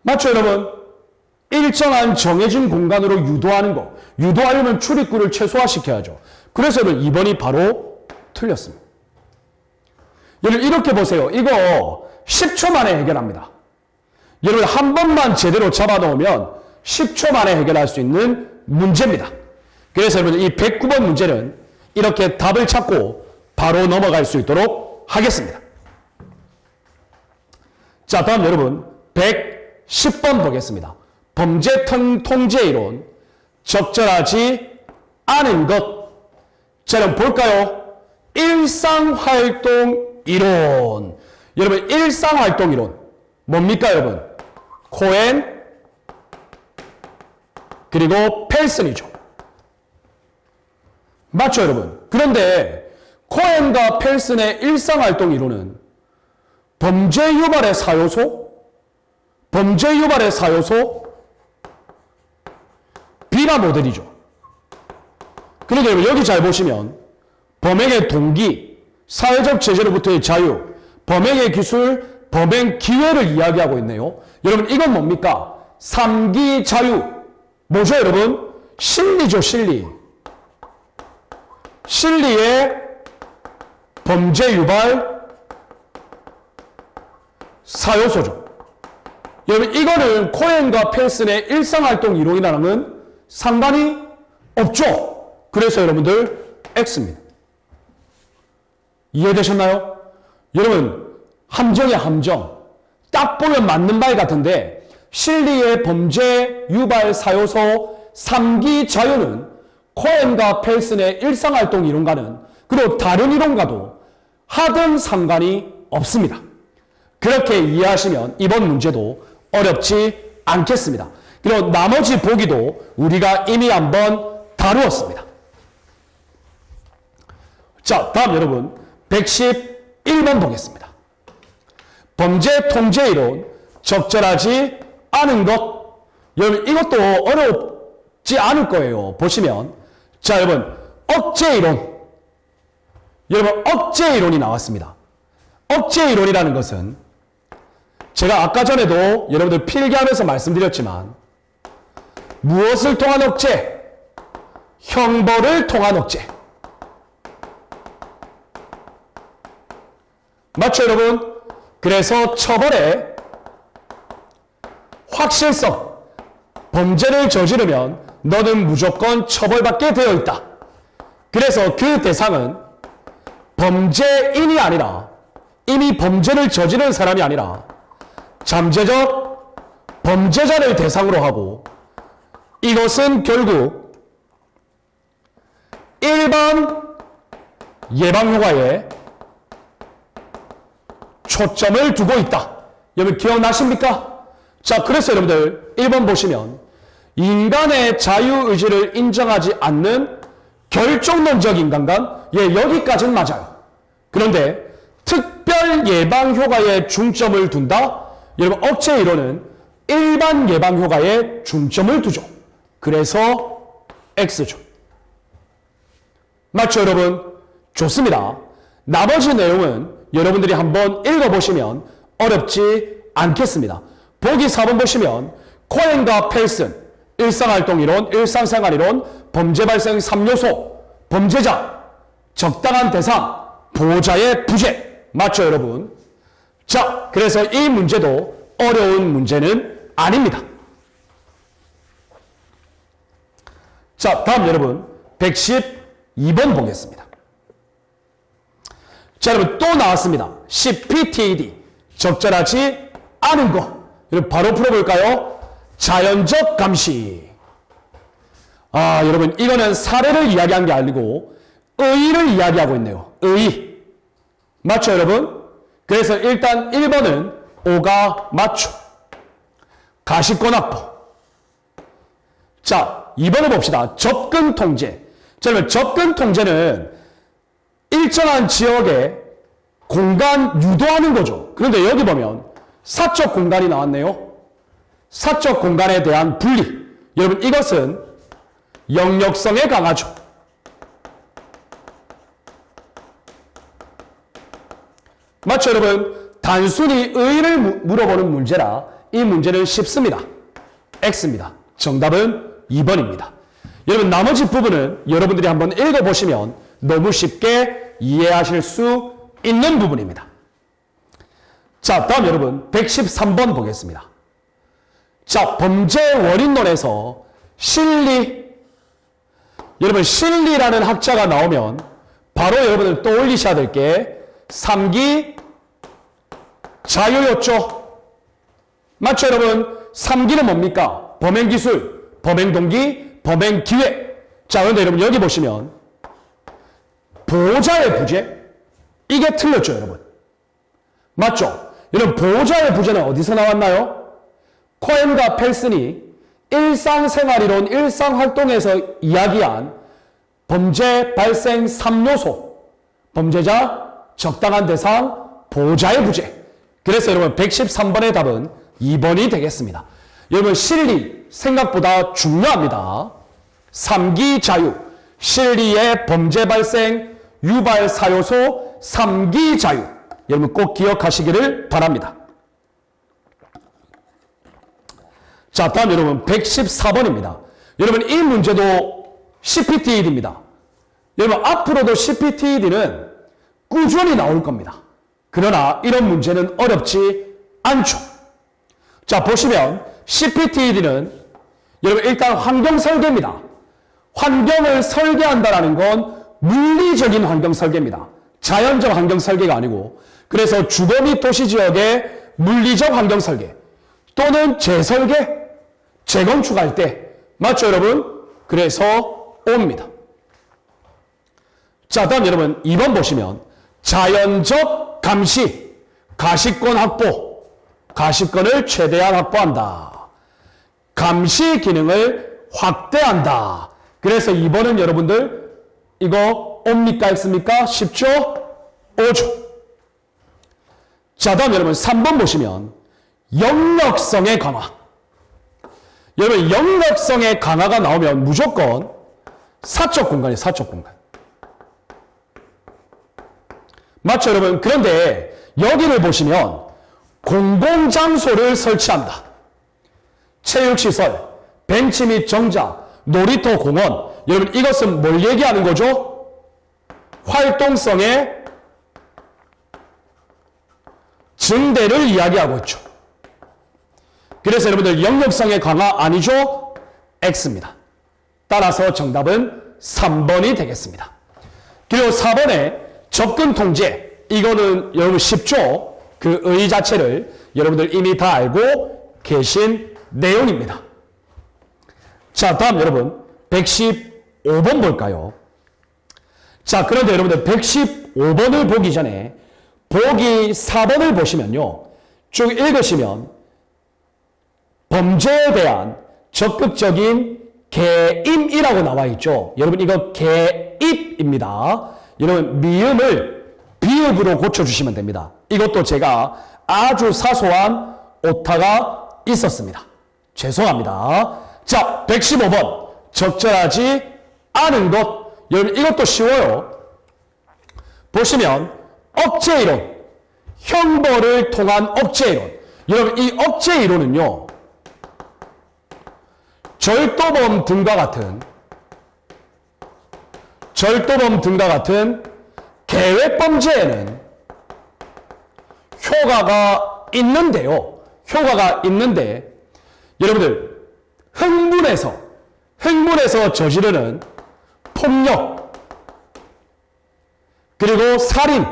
Speaker 1: 맞죠, 여러분? 일정한 정해진 공간으로 유도하는 거. 유도하려면 출입구를 최소화시켜야죠. 그래서 여러분 2번이 바로 틀렸습니다. 여러분 이렇게 보세요. 이거 10초 만에 해결합니다. 여러분 한 번만 제대로 잡아놓으면 10초 만에 해결할 수 있는 문제입니다. 그래서 여러분 이 109번 문제는 이렇게 답을 찾고 바로 넘어갈 수 있도록 하겠습니다. 자, 다음 여러분 110번 보겠습니다. 범죄 통제 이론, 적절하지 않은 것. 자, 여러분 볼까요? 일상활동 이론. 여러분 일상활동 이론 뭡니까, 여러분? 코엔 그리고 펠슨이죠. 맞죠, 여러분? 그런데 코엔과 펠슨의 일상활동 이론은 범죄 유발의 사요소, 비나 모델이죠. 그런데 여러분 여기 잘 보시면 범행의 동기, 사회적 제재로부터의 자유, 범행의 기술, 범행 기회를 이야기하고 있네요. 여러분 이건 뭡니까? 3기 자유. 뭐죠 여러분? 실리죠, 실리. 실리의 범죄 유발 사요소죠. 여러분 이거는 코엔과 펠슨의 일상활동 이론이라는 상관이 없죠. 그래서 여러분들 X입니다. 이해되셨나요? 여러분 함정이야, 함정. 딱 보면 맞는 말 같은데 실리의 범죄 유발 사요소 3기 자유는 코엔과 펠슨의 일상활동 이론과는 그리고 다른 이론과도 하등 상관이 없습니다. 그렇게 이해하시면 이번 문제도 어렵지 않겠습니다. 그리고 나머지 보기도 우리가 이미 한번 다루었습니다. 자, 다음 여러분 111번 보겠습니다. 범죄 통제 이론, 적절하지 않은 것. 여러분 이것도 어렵지 않을 거예요. 보시면 자, 여러분 억제 이론. 여러분 억제 이론이 나왔습니다. 억제 이론이라는 것은 제가 아까 전에도 여러분들 필기하면서 말씀드렸지만 무엇을 통한 억제? 형벌을 통한 억제. 맞죠 여러분? 그래서 처벌의 확실성, 범죄를 저지르면 너는 무조건 처벌받게 되어 있다. 그래서 그 대상은 범죄인이 아니라 이미 범죄를 저지른 사람이 아니라 잠재적 범죄자를 대상으로 하고 이것은 결국 일반 예방효과에 초점을 두고 있다. 여러분 기억나십니까? 자, 그래서 여러분들 1번 보시면 인간의 자유의지를 인정하지 않는 결정론적 인간관, 예, 여기까지는 맞아요. 그런데 특별 예방효과에 중점을 둔다? 여러분 억제 이론은 일반 예방효과에 중점을 두죠. 그래서 X죠. 맞죠 여러분? 좋습니다. 나머지 내용은 여러분들이 한번 읽어보시면 어렵지 않겠습니다. 보기 4번 보시면 코엔과 펠슨, 일상활동이론, 일상생활이론, 범죄 발생 3요소, 범죄자, 적당한 대상, 보호자의 부재. 맞죠 여러분? 자, 그래서 이 문제도 어려운 문제는 아닙니다. 자, 다음 여러분 112번 보겠습니다. 자, 여러분 또 나왔습니다. CPTED, 적절하지 않은 거. 여러분 바로 풀어볼까요? 자연적 감시. 아, 여러분 이거는 사례를 이야기한 게 아니고 의의를 이야기하고 있네요. 의의. 맞죠 여러분? 그래서 일단 1번은 O가 맞죠. 가시권 확보. 자, 2번을 봅시다. 접근 통제. 자, 여러분 접근 통제는 일정한 지역에 공간 유도하는 거죠. 그런데 여기 보면 사적 공간이 나왔네요. 사적 공간에 대한 분리. 여러분 이것은 영역성에 강하죠. 맞죠 여러분? 단순히 의의를 물어보는 문제라 이 문제는 쉽습니다. X입니다. 정답은 2번입니다. 여러분 나머지 부분은 여러분들이 한번 읽어보시면 너무 쉽게 이해하실 수 있는 부분입니다. 자, 다음 여러분 113번 보겠습니다. 자, 범죄 원인론에서 실리. 여러분 실리라는 학자가 나오면 바로 여러분들 떠올리셔야 될 게 3기 자유였죠. 맞죠 여러분? 3기는 뭡니까? 범행기술, 범행동기, 범행기회. 자, 그런데 여러분 여기 보시면 보호자의 부재? 이게 틀렸죠 여러분? 맞죠? 여러분 보호자의 부재는 어디서 나왔나요? 코엔과 펠슨이 일상생활이론, 일상활동에서 이야기한 범죄 발생 3요소, 범죄자, 적당한 대상, 보호자의 부재. 그래서 여러분 113번의 답은 2번이 되겠습니다. 여러분 실리 생각보다 중요합니다. 3기 자유, 실리의 범죄 발생 유발 4요소 3기 자유. 여러분 꼭 기억하시기를 바랍니다. 자, 다음 여러분 114번입니다. 여러분 이 문제도 CPTED입니다. 여러분 앞으로도 CPTED는 꾸준히 나올 겁니다. 그러나 이런 문제는 어렵지 않죠. 자, 보시면 CPTED는 여러분 일단 환경 설계입니다. 환경을 설계한다는 건 물리적인 환경 설계입니다. 자연적 환경 설계가 아니고, 그래서 주거 및 도시 지역의 물리적 환경 설계 또는 재설계, 재건축할 때 맞죠 여러분? 그래서 옵니다. 자, 다음 여러분 2번 보시면 자연적 감시, 가시권 확보, 가시권을 최대한 확보한다. 감시 기능을 확대한다. 그래서 2번은 여러분들 이거 옵니까 X입니까? 쉽죠? 오죠. 자, 다음 여러분 3번 보시면 영역성의 강화. 여러분 영역성의 강화가 나오면 무조건 사적 공간이에요. 사적 공간. 맞죠 여러분? 그런데 여기를 보시면 공공장소를 설치한다. 체육시설, 벤치 및 정자, 놀이터, 공원. 여러분 이것은 뭘 얘기하는 거죠? 활동성의 증대를 이야기하고 있죠. 그래서 여러분들 영역성의 강화 아니죠? X입니다. 따라서 정답은 3번이 되겠습니다. 그리고 4번에 접근 통제. 이거는 여러분 쉽죠? 그 의 자체를 여러분들 이미 다 알고 계신 내용입니다. 자, 다음 여러분 115번 볼까요? 자, 그런데 여러분들 115번을 보기 전에 보기 4번을 보시면요. 쭉 읽으시면 범죄에 대한 적극적인 개임이라고 나와 있죠. 여러분 이거 개입입니다. 여러분 미음을 비읍으로 고쳐주시면 됩니다. 이것도 제가 아주 사소한 오타가 있었습니다. 죄송합니다. 자, 115번 적절하지 않은 것. 여러분 이것도 쉬워요. 보시면 억제이론, 형벌을 통한 억제이론. 여러분 이 억제이론은요, 절도범 등과 같은 계획범죄에는 효과가 있는데요. 효과가 있는데 여러분들 흥분해서 저지르는 폭력 그리고 살인,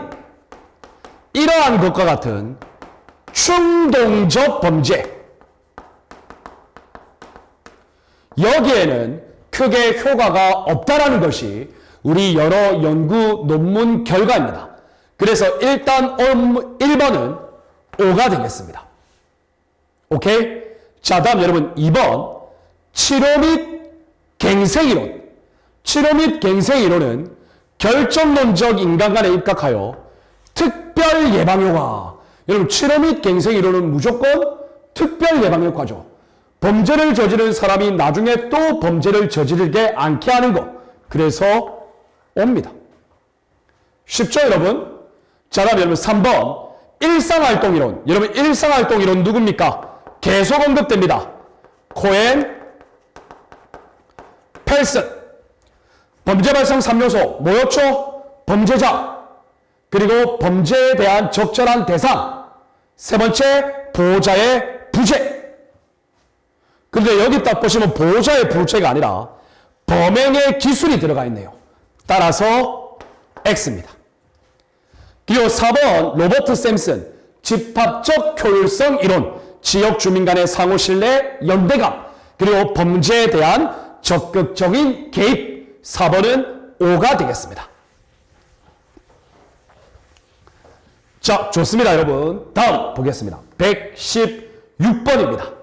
Speaker 1: 이러한 것과 같은 충동적 범죄, 여기에는 크게 효과가 없다라는 것이 우리 여러 연구 논문 결과입니다. 그래서 일단 1번은 O가 되겠습니다. 오케이? 자, 다음 여러분 2번 치료 및 갱생이론. 치료 및 갱생이론은 결정론적 인간관에 입각하여 특별 예방효과. 여러분 치료 및 갱생이론은 무조건 특별 예방효과죠. 범죄를 저지른 사람이 나중에 또 범죄를 저지르게 않게 하는 것. 그래서 옵니다. 쉽죠 여러분? 자, 다음 여러분 3번 일상활동이론. 여러분 일상활동이론 누굽니까? 계속 언급됩니다. 코엔, 펠슨. 범죄 발생 3요소 뭐였죠? 범죄자, 그리고 범죄에 대한 적절한 대상, 세 번째 보호자의 부재. 그런데 여기 딱 보시면 보호자의 부재가 아니라 범행의 기술이 들어가 있네요. 따라서 X입니다. 그리고 4번 로버트 샘슨 집합적 효율성 이론, 지역 주민 간의 상호 신뢰, 연대감, 그리고 범죄에 대한 적극적인 개입. 4번은 O가 되겠습니다. 자, 좋습니다 여러분. 다음 보겠습니다. 116번입니다.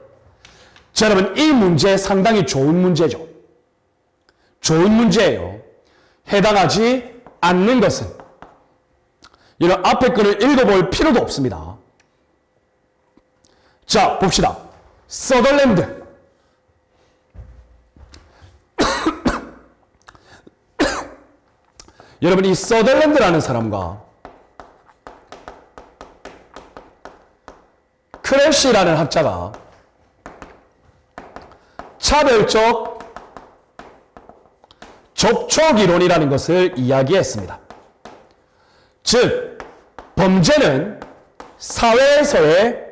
Speaker 1: 자, 여러분, 이 문제 상당히 좋은 문제죠. 좋은 문제예요. 해당하지 않는 것은 이런 앞에 거를 읽어볼 필요도 없습니다. 자, 봅시다. 서덜랜드. 여러분, 이 서덜랜드라는 사람과 크래쉬라는 학자가 차별적 접촉 이론이라는 것을 이야기했습니다. 즉, 범죄는 사회에서의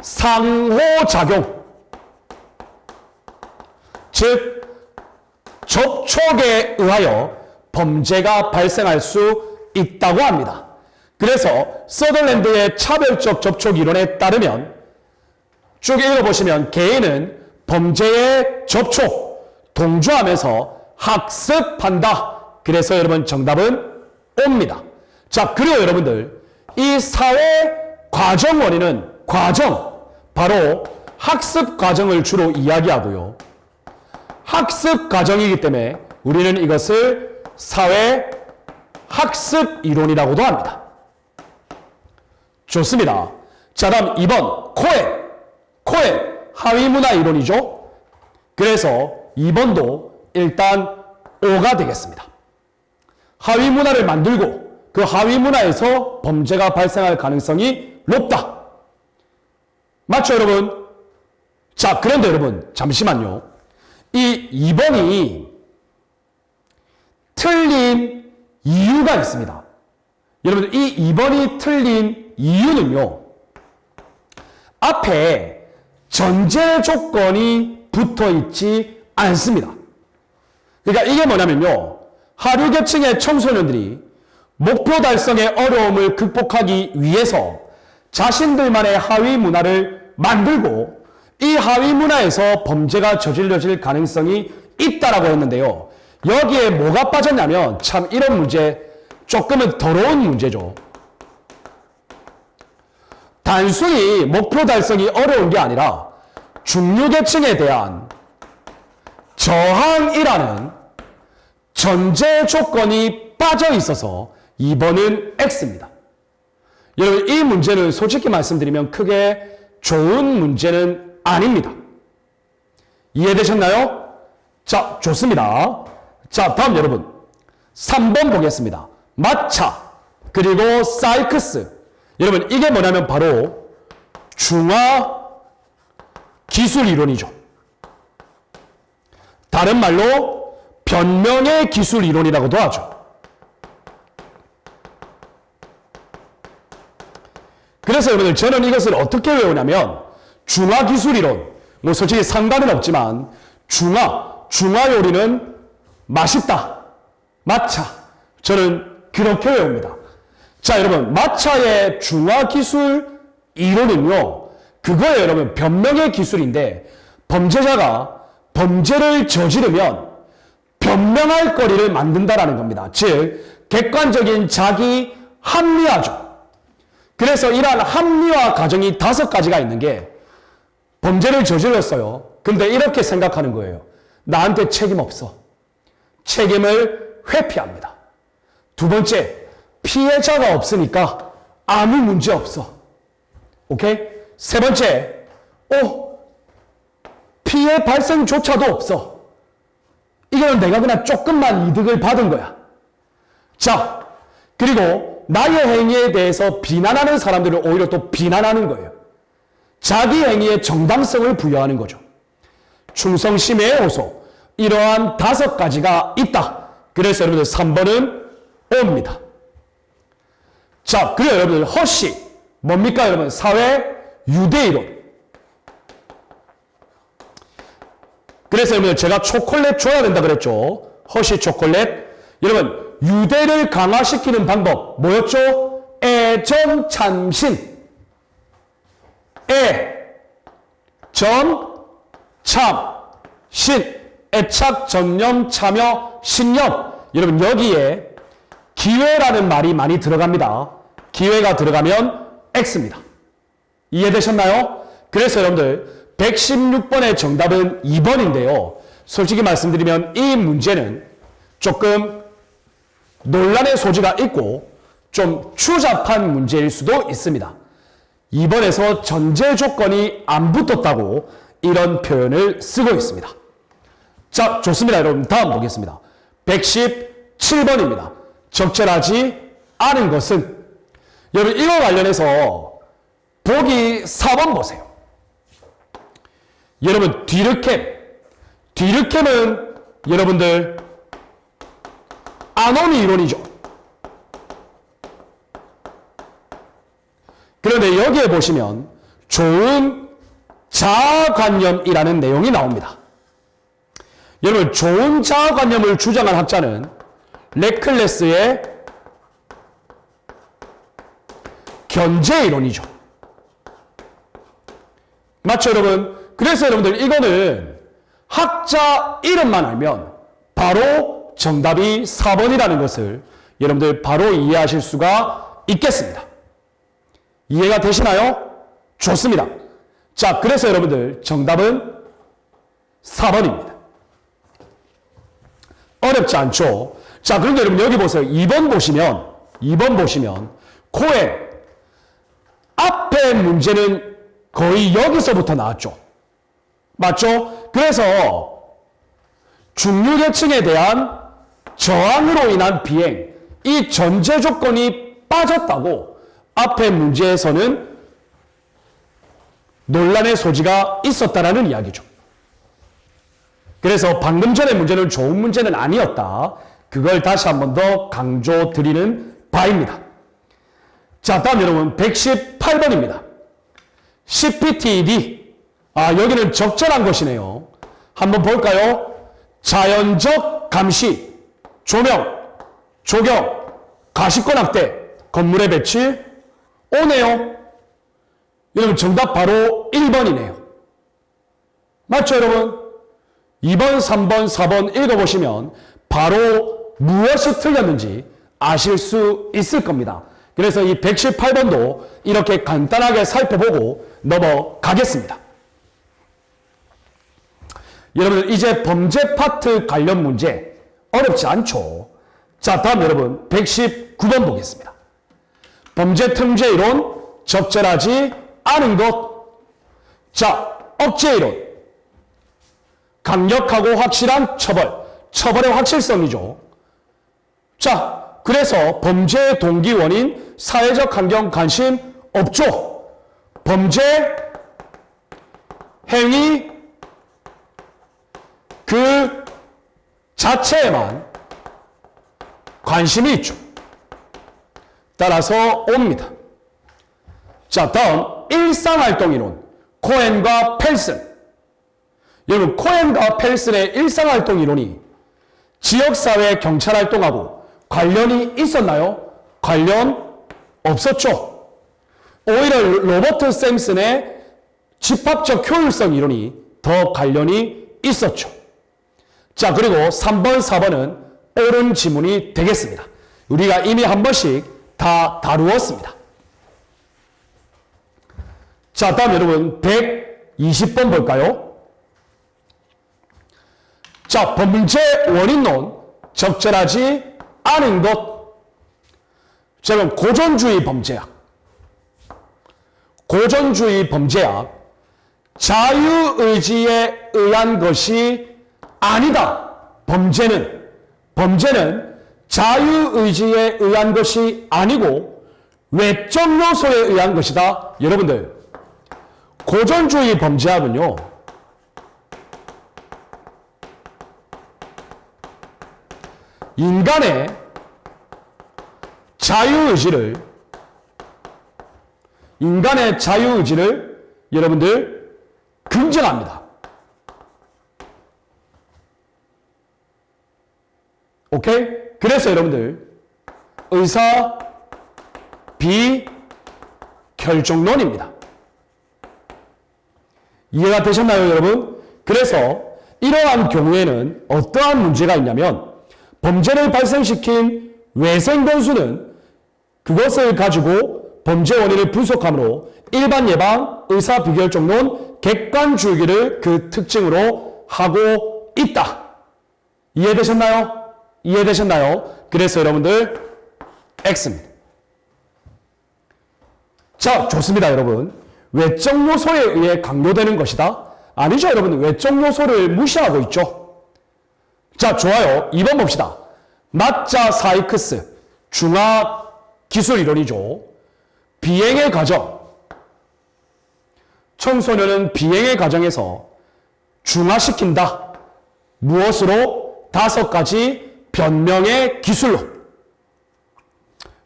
Speaker 1: 상호작용, 즉 접촉에 의하여 범죄가 발생할 수 있다고 합니다. 그래서 서덜랜드의 차별적 접촉 이론에 따르면 쭉 읽어보시면 개인은 범죄에 접촉, 동조하면서 학습한다. 그래서 여러분 정답은 O입니다. 자, 그리고 여러분들 이 사회 과정 원인은 과정, 바로 학습 과정을 주로 이야기하고요. 학습 과정이기 때문에 우리는 이것을 사회 학습 이론이라고도 합니다. 좋습니다. 자, 다음 2번 코엘 하위문화 이론이죠. 그래서 2번도 일단 O가 되겠습니다. 하위문화를 만들고 그 하위문화에서 범죄가 발생할 가능성이 높다. 맞죠, 여러분? 자, 그런데 여러분 잠시만요. 이 2번이 틀린 이유가 있습니다. 여러분, 이 2번이 틀린 이유는요, 앞에 전제 조건이 붙어 있지 않습니다. 그러니까 이게 뭐냐면요, 하류 계층의 청소년들이 목표 달성의 어려움을 극복하기 위해서 자신들만의 하위 문화를 만들고 이 하위 문화에서 범죄가 저질러질 가능성이 있다라고 했는데요. 여기에 뭐가 빠졌냐면 참 이런 문제 조금은 더러운 문제죠. 단순히 목표 달성이 어려운 게 아니라 중류계층에 대한 저항이라는 전제 조건이 빠져 있어서 2번은 X입니다. 여러분, 이 문제는 솔직히 말씀드리면 크게 좋은 문제는 아닙니다. 이해되셨나요? 자, 좋습니다. 자, 다음 여러분 3번 보겠습니다. 마차 그리고 사이크스. 여러분, 이게 뭐냐면 바로 중화 기술 이론이죠. 다른 말로 변명의 기술 이론이라고도 하죠. 그래서 여러분들 저는 이것을 어떻게 외우냐면 중화 기술 이론, 뭐 솔직히 상관은 없지만 중화 요리는 맛있다. 마차. 저는 그렇게 외웁니다. 자, 여러분, 마차의 중화 기술 이론은요, 그거예요, 여러분. 변명의 기술인데 범죄자가 범죄를 저지르면 변명할 거리를 만든다라는 겁니다. 즉, 객관적인 자기 합리화죠. 그래서 이러한 합리화 과정이 5가지가 있는 게 범죄를 저질렀어요. 근데 이렇게 생각하는 거예요. 나한테 책임 없어. 책임을 회피합니다. 두 번째, 피해자가 없으니까 아무 문제 없어. 오케이? 세 번째, 피해 발생조차도 없어. 이거는 내가 그냥 조금만 이득을 받은 거야. 자, 그리고 나의 행위에 대해서 비난하는 사람들을 오히려 또 비난하는 거예요. 자기 행위에 정당성을 부여하는 거죠. 충성심의 요소, 이러한 5가지가 있다. 그래서 여러분들 3번은 O입니다. 자, 그리고 여러분들 허쉬 뭡니까 여러분? 사회 유대이론. 그래서 여러분들 제가 초콜릿 줘야 된다 그랬죠. 허쉬 초콜릿. 여러분, 유대를 강화시키는 방법 뭐였죠? 애정 참신. 신. 애착, 전념, 참여, 신념. 여러분, 여기에 기회라는 말이 많이 들어갑니다. 기회가 들어가면 X입니다. 이해되셨나요? 그래서 여러분들 116번의 정답은 2번인데요. 솔직히 말씀드리면 이 문제는 조금 논란의 소지가 있고 좀 추잡한 문제일 수도 있습니다. 2번에서 전제 조건이 안 붙었다고 이런 표현을 쓰고 있습니다. 자, 좋습니다. 여러분 다음 보겠습니다. 117번입니다. 적절하지 않은 것은, 여러분 이거 관련해서 보기 4번 보세요. 여러분 뒤르캠은 여러분들 아노미 이론이죠. 그런데 여기에 보시면 좋은 자아관념이라는 내용이 나옵니다. 여러분 좋은 자아관념을 주장한 학자는 레클레스의 견제 이론이죠. 맞죠 여러분? 그래서 여러분들 이거는 학자 이름만 알면 바로 정답이 4번이라는 것을 여러분들 바로 이해하실 수가 있겠습니다. 이해가 되시나요? 좋습니다. 자, 그래서 여러분들 정답은 4번입니다. 어렵지 않죠? 자, 그런데 여러분 여기 보세요. 2번 보시면 코엔 앞에 문제는 거의 여기서부터 나왔죠. 맞죠? 그래서 중류계층에 대한 저항으로 인한 비행, 이 전제 조건이 빠졌다고 앞에 문제에서는 논란의 소지가 있었다라는 이야기죠. 그래서 방금 전의 문제는 좋은 문제는 아니었다. 그걸 다시 한 번 더 강조드리는 바입니다. 자, 다음 여러분 118번입니다. CPTED. 여기는 적절한 것이네요. 한번 볼까요? 자연적 감시, 조명, 조경, 가시권 확대, 건물의 배치, 오네요. 여러분 정답 바로 1번이네요. 맞죠 여러분? 2번, 3번, 4번 읽어보시면 바로 무엇이 틀렸는지 아실 수 있을 겁니다. 그래서 이 118번도 이렇게 간단하게 살펴보고 넘어가겠습니다. 여러분 이제 범죄 파트 관련 문제 어렵지 않죠? 자, 다음 여러분 119번 보겠습니다. 범죄 통제 이론 적절하지 않은 것. 자, 억제 이론 강력하고 확실한 처벌의 확실성이죠. 자, 그래서 범죄의 동기 원인 사회적 환경 관심 없죠. 범죄 행위 그 자체에만 관심이 있죠. 따라서 옵니다. 자, 다음 일상활동이론 코엔과 펠슨. 여러분 코엔과 펠슨의 일상활동이론이 지역사회 경찰활동하고 관련이 있었나요? 관련 없었죠. 오히려 로버트 샘슨의 집합적 효율성 이론이 더 관련이 있었죠. 자, 그리고 3번, 4번은 옳은 지문이 되겠습니다. 우리가 이미 한 번씩 다 다루었습니다. 자, 다음 여러분 120번 볼까요? 자, 범죄 원인론 적절하지 않은 것. 자, 그럼 고전주의 범죄학 자유의지에 의한 것이 아니다. 범죄는 자유의지에 의한 것이 아니고 외적 요소에 의한 것이다. 여러분들 고전주의 범죄학은요, 인간의 자유의지를 여러분들 긍정합니다. 오케이? 그래서 여러분들 의사 비결정론입니다. 이해가 되셨나요, 여러분? 그래서 이러한 경우에는 어떠한 문제가 있냐면 범죄를 발생시킨 외생 변수는 그것을 가지고 범죄 원인을 분석함으로 일반 예방, 의사 비결정론 객관주의를 그 특징으로 하고 있다. 이해되셨나요? 이해되셨나요? 그래서 여러분들 X입니다. 자, 좋습니다, 여러분. 외적 요소에 의해 강요되는 것이다? 아니죠, 여러분. 외적 요소를 무시하고 있죠. 자, 좋아요. 2번 봅시다. 맞자 사이크스 중화기술이론이죠. 비행의 과정. 청소년은 비행의 과정에서 중화시킨다. 무엇으로? 5가지 변명의 기술로.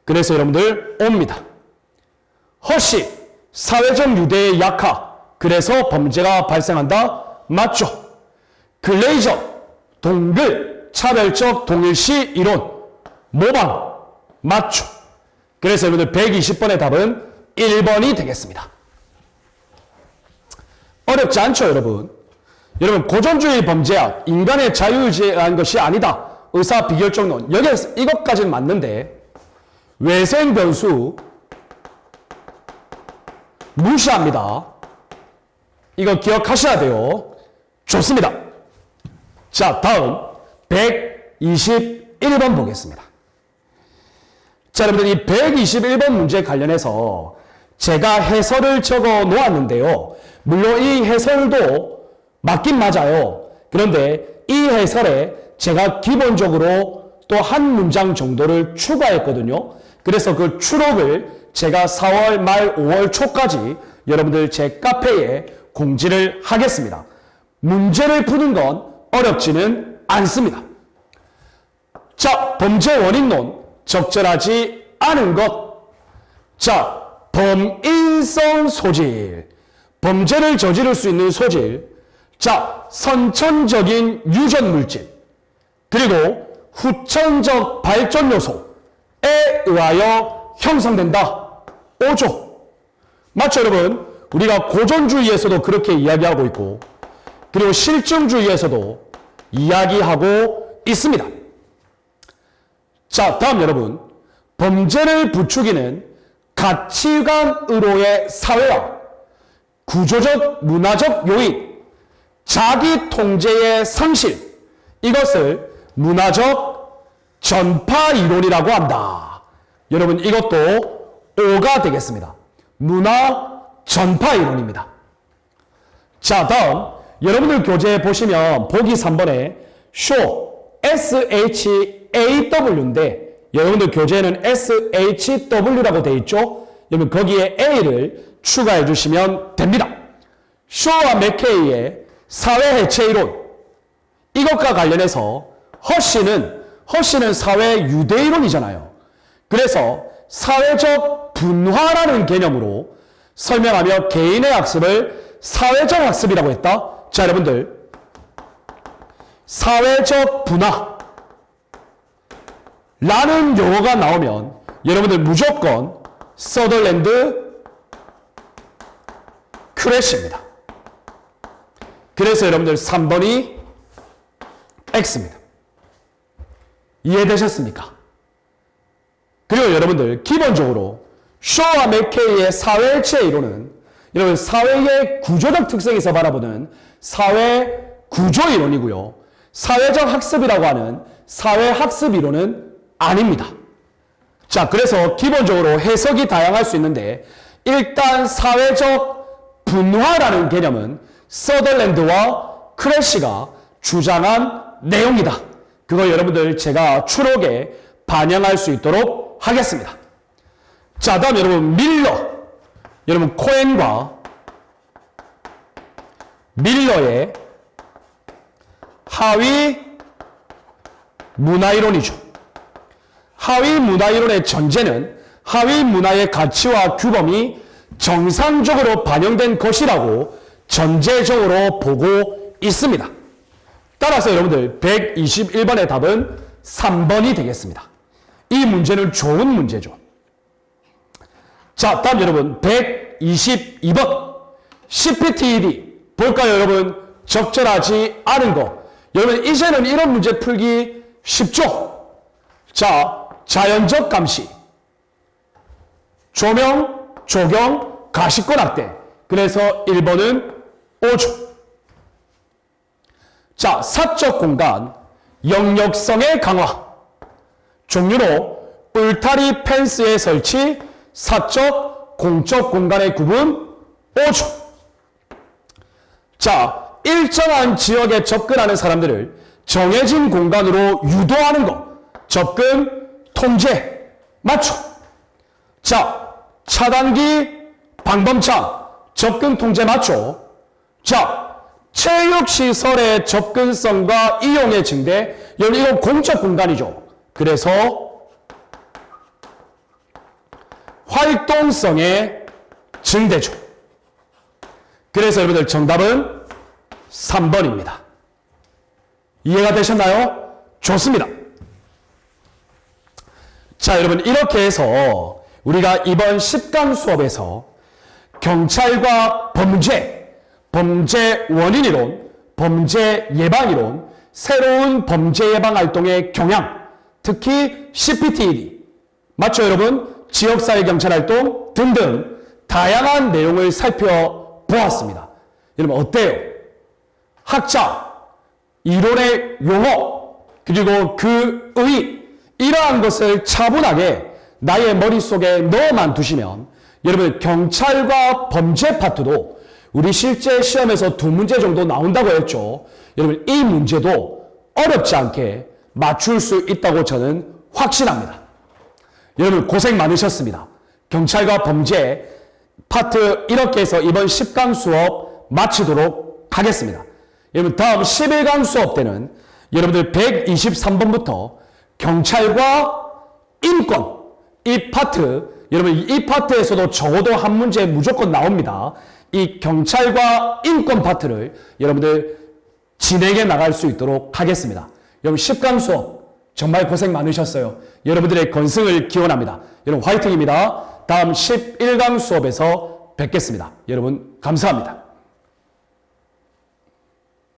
Speaker 1: 그래서 여러분들 옵니다. 허시, 사회적 유대의 약화. 그래서 범죄가 발생한다. 맞죠. 글레이저, 동글, 차별적 동일시 이론. 모방. 맞죠. 그래서 여러분들 120번의 답은 1번이 되겠습니다. 어렵지 않죠, 여러분? 여러분, 고전주의 범죄학, 인간의 자유의지에 의한 것이 아니다. 의사 비결정론. 여기에서 이것까지는 맞는데, 외생 변수, 무시합니다. 이거 기억하셔야 돼요. 좋습니다. 자, 다음 121번 보겠습니다. 자, 여러분들 이 121번 문제 관련해서 제가 해설을 적어 놓았는데요. 물론 이 해설도 맞긴 맞아요. 그런데 이 해설에 제가 기본적으로 또 한 문장 정도를 추가했거든요. 그래서 그 추록을 제가 4월 말 5월 초까지 여러분들 제 카페에 공지를 하겠습니다. 문제를 푸는 건 어렵지는 않습니다. 자, 범죄 원인론, 적절하지 않은 것. 자, 범인성 소질, 범죄를 저지를 수 있는 소질. 자, 선천적인 유전 물질, 그리고 후천적 발전 요소에 의하여 형성된다. 5조. 맞죠, 여러분? 우리가 고전주의에서도 그렇게 이야기하고 있고, 그리고 실증주의에서도 이야기하고 있습니다. 자, 다음 여러분. 범죄를 부추기는 가치관으로의 사회화, 구조적, 문화적 요인, 자기 통제의 상실, 이것을 문화적 전파 이론이라고 한다. 여러분, 이것도 5가 되겠습니다. 문화 전파 이론입니다. 자, 다음 여러분들 교재에 보시면 보기 3번에 show, SHAW인데 여러분들 교재에는 SHW라고 되어 있죠. 여러분 거기에 A를 추가해 주시면 됩니다. 쇼와 맥케이의 사회해체 이론, 이것과 관련해서 허쉬는 사회 유대 이론이잖아요. 그래서 사회적 분화라는 개념으로 설명하며 개인의 학습을 사회적 학습이라고 했다. 자, 여러분들 사회적 분화 라는 용어가 나오면 여러분들 무조건 서덜랜드 크래시입니다. 그래서 여러분들 3번이 X입니다. 이해되셨습니까? 그리고 여러분들 기본적으로 쇼와 맥케이의 사회체 이론은 여러분 사회의 구조적 특성에서 바라보는 사회 구조 이론이고요. 사회적 학습이라고 하는 사회 학습 이론은 아닙니다. 자, 그래서 기본적으로 해석이 다양할 수 있는데 일단 사회적 분화라는 개념은 서덜랜드와 크래시가 주장한 내용이다. 그거 여러분들 제가 추록에 반영할 수 있도록 하겠습니다. 자, 다음 여러분 여러분 코엔과 밀러의 하위 문화이론이죠. 하위 문화이론의 전제는 하위 문화의 가치와 규범이 정상적으로 반영된 것이라고 전제적으로 보고 있습니다. 따라서 여러분들 121번의 답은 3번이 되겠습니다. 이 문제는 좋은 문제죠. 자, 다음 여러분 122번 CPTED 볼까요, 여러분? 적절하지 않은 거. 여러분 이제는 이런 문제 풀기 쉽죠? 자, 자연적 감시, 조명, 조경, 가시권 확대. 그래서 1번은 5죠. 자, 사적 공간, 영역성의 강화. 종류로 울타리 펜스의 설치, 사적, 공적 공간의 구분, 5죠. 자, 일정한 지역에 접근하는 사람들을 정해진 공간으로 유도하는 것. 접근, 통제, 맞죠? 자, 차단기, 방범창, 접근 통제 맞죠? 자, 체육시설의 접근성과 이용의 증대, 여러분 이건 공적 공간이죠. 그래서 활동성의 증대죠. 그래서 여러분들 정답은 3번입니다. 이해가 되셨나요? 좋습니다. 자, 여러분 이렇게 해서 우리가 이번 10강 수업에서 경찰과 범죄, 범죄 원인이론, 범죄 예방이론, 새로운 범죄 예방 활동의 경향, 특히 CPTED, 맞죠 여러분? 지역사회 경찰 활동 등등 다양한 내용을 살펴보았습니다. 여러분 어때요? 학자, 이론의 용어, 그리고 그 의, 이러한 것을 차분하게 나의 머릿속에 넣어만 두시면 여러분 경찰과 범죄 파트도 우리 실제 시험에서 2문제 정도 나온다고 했죠. 여러분 이 문제도 어렵지 않게 맞출 수 있다고 저는 확신합니다. 여러분 고생 많으셨습니다. 경찰과 범죄 파트 이렇게 해서 이번 10강 수업 마치도록 하겠습니다. 여러분 다음 11강 수업 때는 여러분들 123번부터 경찰과 인권 이 파트 여러분 이 파트에서도 적어도 한 문제 무조건 나옵니다. 이 경찰과 인권 파트를 여러분들 진행해 나갈 수 있도록 하겠습니다. 여러분 10강 수업 정말 고생 많으셨어요. 여러분들의 건승을 기원합니다. 여러분 화이팅입니다. 다음 11강 수업에서 뵙겠습니다. 여러분 감사합니다.